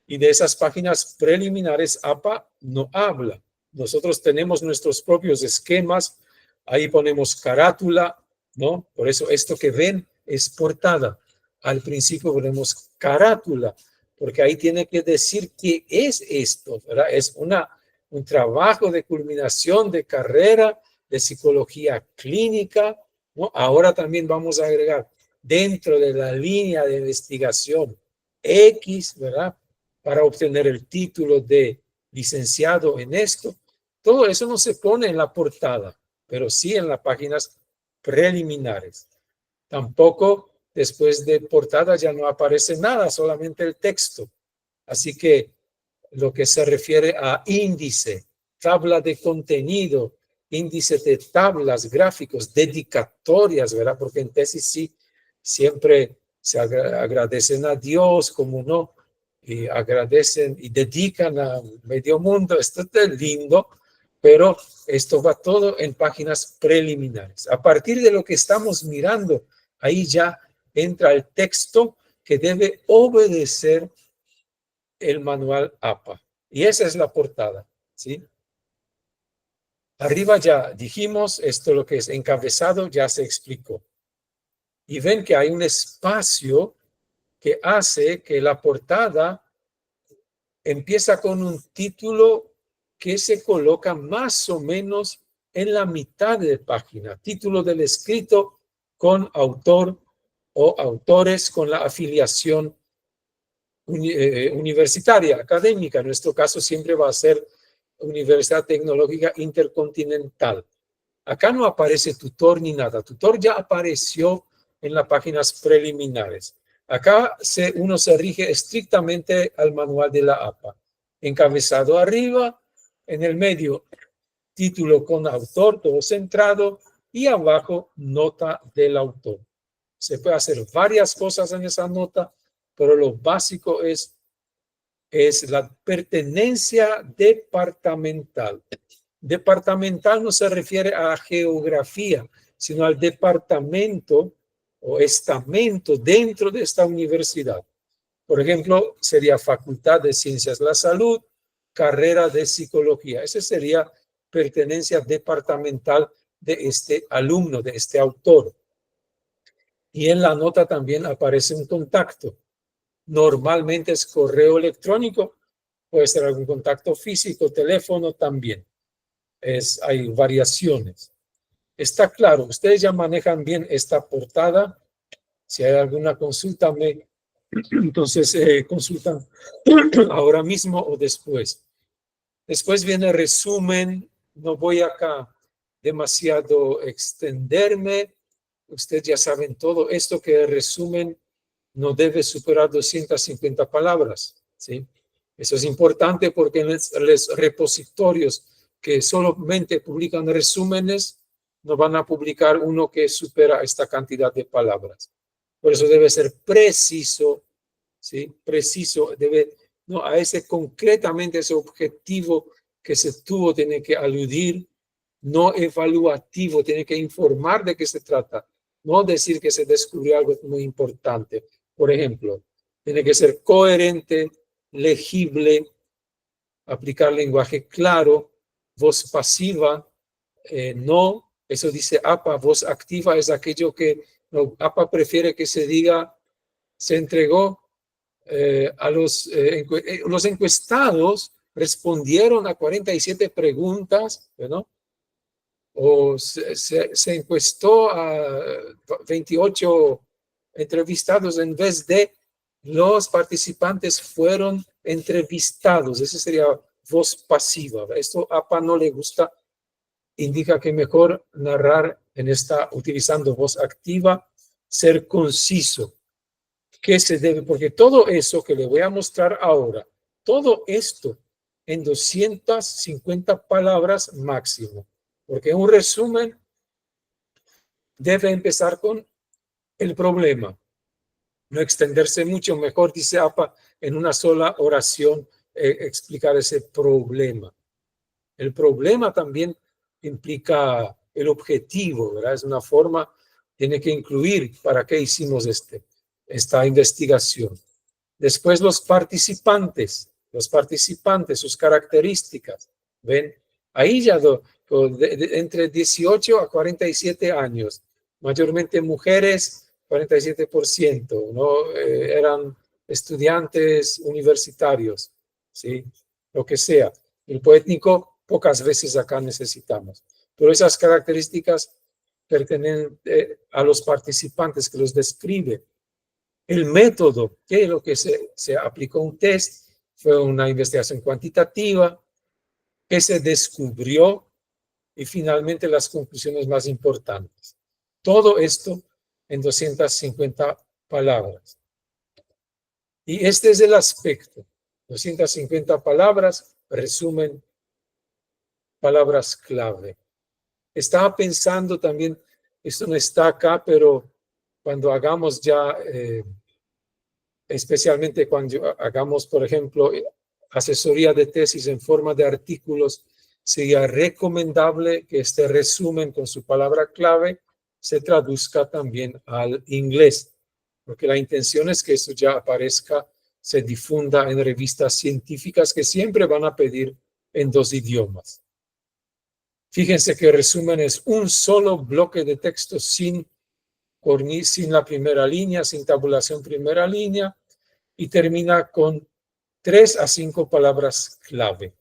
Y de esas páginas preliminares APA no habla. Nosotros tenemos nuestros propios esquemas, ahí ponemos carátula, ¿no? Por eso esto que ven es portada. Al principio ponemos carátula, porque ahí tiene que decir qué es esto, ¿verdad? Es un trabajo de culminación de carrera de psicología clínica, ¿no? Ahora también vamos a agregar dentro de la línea de investigación X, ¿verdad? Para obtener el título de licenciado en esto. Todo eso no se pone en la portada, pero sí en las páginas preliminares. Tampoco después de portada ya no aparece nada, solamente el texto. Así que lo que se refiere a índice, tabla de contenido, índice de tablas, gráficos, dedicatorias, ¿verdad? Porque en tesis sí siempre se agradecen a Dios, como no, y agradecen y dedican a medio mundo. Esto es lindo, pero esto va todo en páginas preliminares. A partir de lo que estamos mirando, ahí ya entra el texto que debe obedecer el manual APA. Y esa es la portada, ¿sí? Arriba ya dijimos, esto lo que es encabezado ya se explicó. Y ven que hay un espacio que hace que la portada empieza con un título que se coloca más o menos en la mitad de página. Título del escrito con autor o autores con la afiliación universitaria, académica. En nuestro caso siempre va a ser Universidad Tecnológica Intercontinental. Acá no aparece tutor ni nada. Tutor ya apareció en las páginas preliminares. Acá uno se rige estrictamente al manual de la APA. Encabezado arriba, en el medio, título con autor, todo centrado, y abajo, nota del autor. Se puede hacer varias cosas en esa nota, pero lo básico es la pertenencia departamental. Departamental no se refiere a geografía, sino al departamento o estamento dentro de esta universidad. Por ejemplo, sería Facultad de Ciencias de la Salud, carrera de Psicología. Esa sería pertenencia departamental de este alumno, de este autor. Y en la nota también aparece un contacto. Normalmente es correo electrónico, puede ser algún contacto físico, teléfono también. Hay variaciones. Está claro, ustedes ya manejan bien esta portada. Si hay alguna consulta, entonces consultan ahora mismo o después. Después viene el resumen. No voy acá demasiado extenderme. Ustedes ya saben todo esto, que el resumen no debe superar 250 palabras, ¿sí? Eso es importante porque en los repositorios que solamente publican resúmenes no van a publicar uno que supera esta cantidad de palabras. Por eso debe ser preciso, ¿sí? Preciso, no, a concretamente ese objetivo que se tuvo, tiene que aludir, no evaluativo, tiene que informar de qué se trata, no decir que se descubrió algo muy importante. Por ejemplo, tiene que ser coherente, legible, aplicar lenguaje claro, voz pasiva, no, eso dice APA, voz activa es aquello que APA prefiere que se diga, se entregó a los encuestados, respondieron a 47 preguntas, ¿no? O se encuestó a 28 entrevistados en vez de los participantes fueron entrevistados. Esa sería voz pasiva. Esto a APA no le gusta. Indica que mejor narrar utilizando voz activa, ser conciso. ¿Qué se debe? Porque todo eso que le voy a mostrar ahora, todo esto en 250 palabras máximo. Porque un resumen debe empezar con el problema. No extenderse mucho, mejor, dice APA, en una sola oración explicar ese problema. El problema también implica el objetivo, ¿verdad? Es una forma, tiene que incluir para qué hicimos esta investigación. Después los participantes, sus características. ¿Ven? Ahí ya entre 18 a 47 años, mayormente mujeres, 47%, ¿no? Eran estudiantes universitarios, ¿sí? Lo que sea. El étnico, pocas veces acá necesitamos. Pero esas características pertenecen a los participantes que los describe. El método, que es lo que se aplicó un test, fue una investigación cuantitativa que se descubrió y finalmente las conclusiones más importantes. Todo esto en 250 palabras. Y este es el aspecto. 250 palabras, resumen, palabras clave. Estaba pensando también, esto no está acá, pero cuando hagamos ya, especialmente cuando hagamos, por ejemplo, asesoría de tesis en forma de artículos, sería recomendable que este resumen con su palabra clave se traduzca también al inglés. porque la intención es que eso ya aparezca, se difunda en revistas científicas que siempre van a pedir en 2 idiomas. Fíjense que el resumen es un solo bloque de texto sin la primera línea, sin tabulación primera línea, y termina con 3 a 5 palabras clave.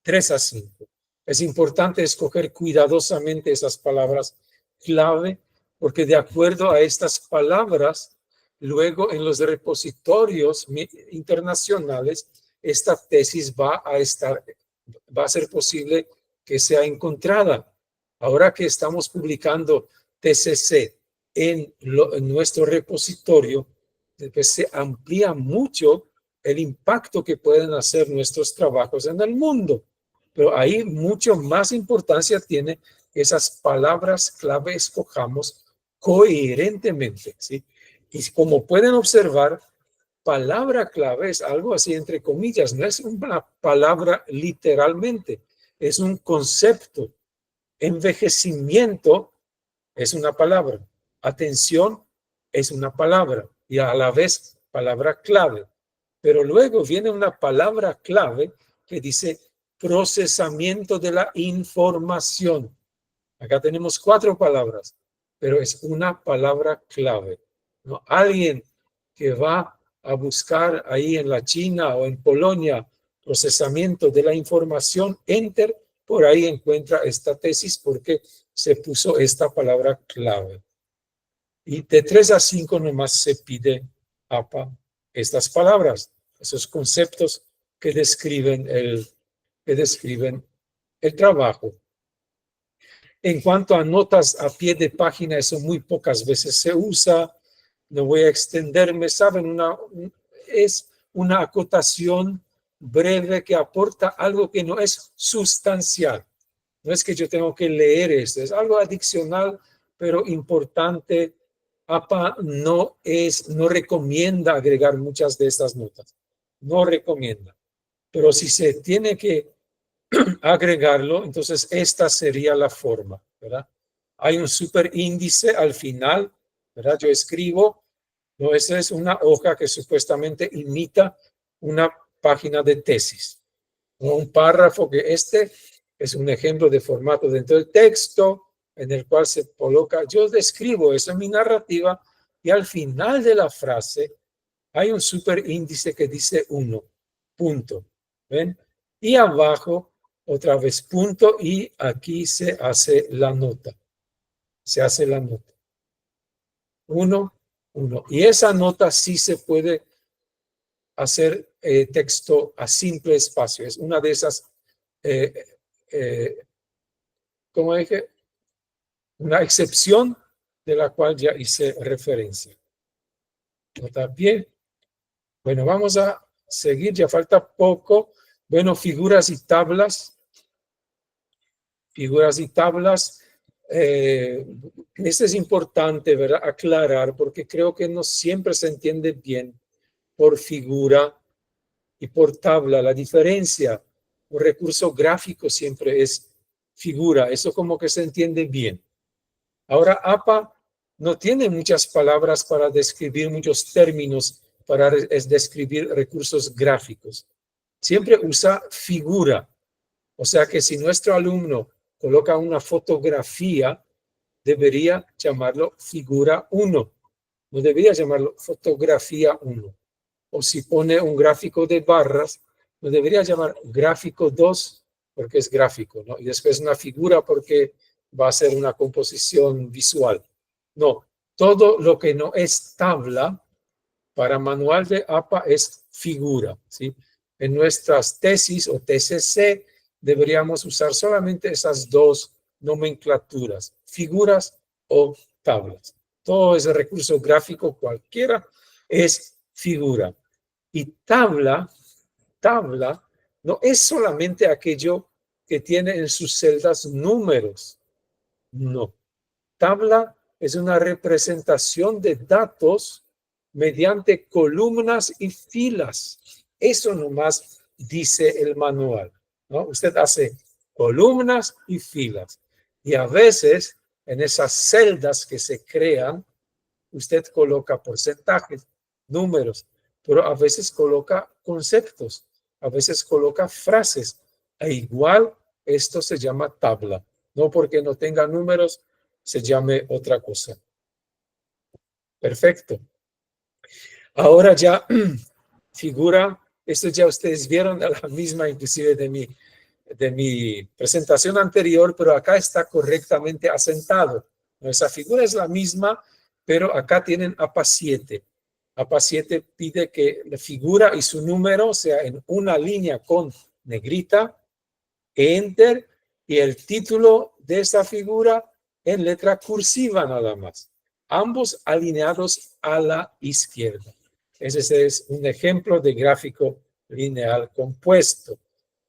3 a 5. Es importante escoger cuidadosamente esas palabras clave, porque de acuerdo a estas palabras, luego en los repositorios internacionales, esta tesis va a ser posible que sea encontrada. Ahora que estamos publicando TCC en nuestro repositorio, pues se amplía mucho el impacto que pueden hacer nuestros trabajos en el mundo. Pero ahí mucho más importancia tiene que esas palabras clave escojamos coherentemente, ¿sí? Y como pueden observar, palabra clave es algo así entre comillas, no es una palabra literalmente, es un concepto. Envejecimiento es una palabra, atención es una palabra y a la vez palabra clave. Pero luego viene una palabra clave que dice procesamiento de la información. Acá tenemos 4 palabras, pero es una palabra clave, ¿no? Alguien que va a buscar ahí en la China o en Polonia procesamiento de la información, enter, por ahí encuentra esta tesis porque se puso esta palabra clave. Y de 3 a 5 nomás se pide APA estas palabras, esos conceptos que describen el trabajo. En cuanto a notas a pie de página, eso muy pocas veces se usa. No voy a extenderme, ¿saben? Es una acotación breve que aporta algo que no es sustancial. No es que yo tengo que leer esto, es algo adicional, pero importante. APA no recomienda agregar muchas de estas notas. No recomienda. Pero si se tiene que agregarlo, entonces esta sería la forma, ¿verdad? Hay un superíndice al final, ¿verdad? Yo escribo, no, esa es una hoja que supuestamente imita una página de tesis, o un párrafo que es un ejemplo de formato dentro del texto en el cual se coloca, yo describo eso en mi narrativa y al final de la frase hay un superíndice que dice 1, punto, ¿ven? Y abajo otra vez punto y aquí se hace la nota. Se hace la nota. 1, 1. Y esa nota sí se puede hacer texto a simple espacio. Es una de esas, como dije, una excepción de la cual ya hice referencia. ¿Nota bien? Bueno, vamos a seguir, ya falta poco. Bueno, figuras y tablas. Figuras y tablas. Esto es importante, ¿verdad? Aclarar, porque creo que no siempre se entiende bien por figura y por tabla. La diferencia, un recurso gráfico siempre es figura. Eso como que se entiende bien. Ahora, APA no tiene muchas palabras para describir, muchos términos para describir recursos gráficos. Siempre usa figura. O sea que si nuestro alumno coloca una fotografía, debería llamarlo figura 1. No debería llamarlo fotografía 1. O si pone un gráfico de barras, no debería llamar gráfico 2 porque es gráfico, ¿no? Y después una figura porque va a ser una composición visual. No, todo lo que no es tabla para manual de APA es figura, ¿sí? En nuestras tesis o TCC deberíamos usar solamente esas 2 nomenclaturas, figuras o tablas. Todo ese recurso gráfico cualquiera es figura. Y tabla no es solamente aquello que tiene en sus celdas números. No. Tabla es una representación de datos mediante columnas y filas. Eso nomás dice el manual, ¿no? Usted hace columnas y filas. Y a veces en esas celdas que se crean, usted coloca porcentajes, números, pero a veces coloca conceptos, a veces coloca frases. E igual esto se llama tabla. No porque no tenga números, se llame otra cosa. Perfecto. Ahora ya figura, esto ya ustedes vieron a la misma inclusive de mi presentación anterior, pero acá está correctamente asentado. Nuestra figura es la misma, pero acá tienen APA 7. APA 7 pide que la figura y su número sea en una línea con negrita, enter, y el título de esta figura en letra cursiva nada más. Ambos alineados a la izquierda. Ese es un ejemplo de gráfico lineal compuesto.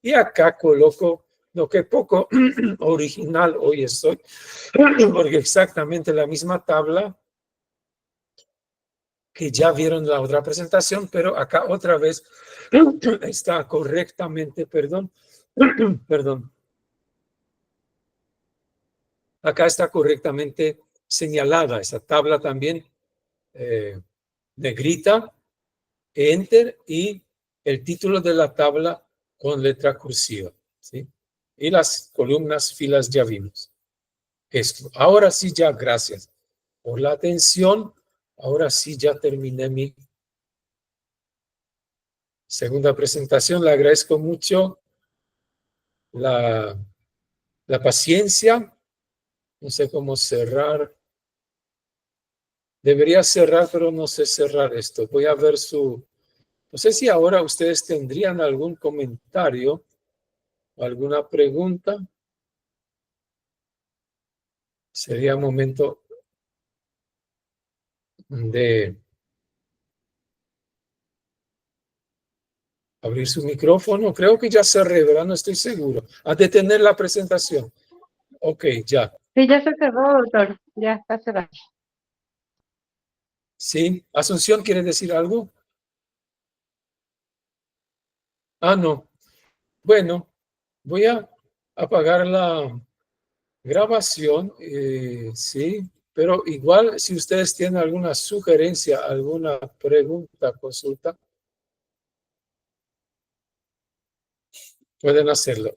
Y acá coloco lo que poco original hoy estoy, porque exactamente la misma tabla que ya vieron en la otra presentación, pero acá otra vez está correctamente, perdón, acá está correctamente señalada esa tabla también, negrita, enter, y el título de la tabla con letra cursiva, ¿sí? Y las columnas, filas ya vimos. Esto. Ahora sí ya, gracias por la atención. Ahora sí ya terminé mi segunda presentación. Le agradezco mucho la paciencia. No sé cómo cerrar. Debería cerrar, pero no sé cerrar esto. Voy a ver no sé si ahora ustedes tendrían algún comentario, alguna pregunta. Sería momento de abrir su micrófono. Creo que ya cerré, ¿verdad? No estoy seguro. A detener la presentación. Ok, ya. Sí, ya se cerró, doctor. Ya está cerrado. ¿Sí? ¿Asunción quiere decir algo? Ah, no. Bueno, voy a apagar la grabación, sí, pero igual si ustedes tienen alguna sugerencia, alguna pregunta, consulta, pueden hacerlo.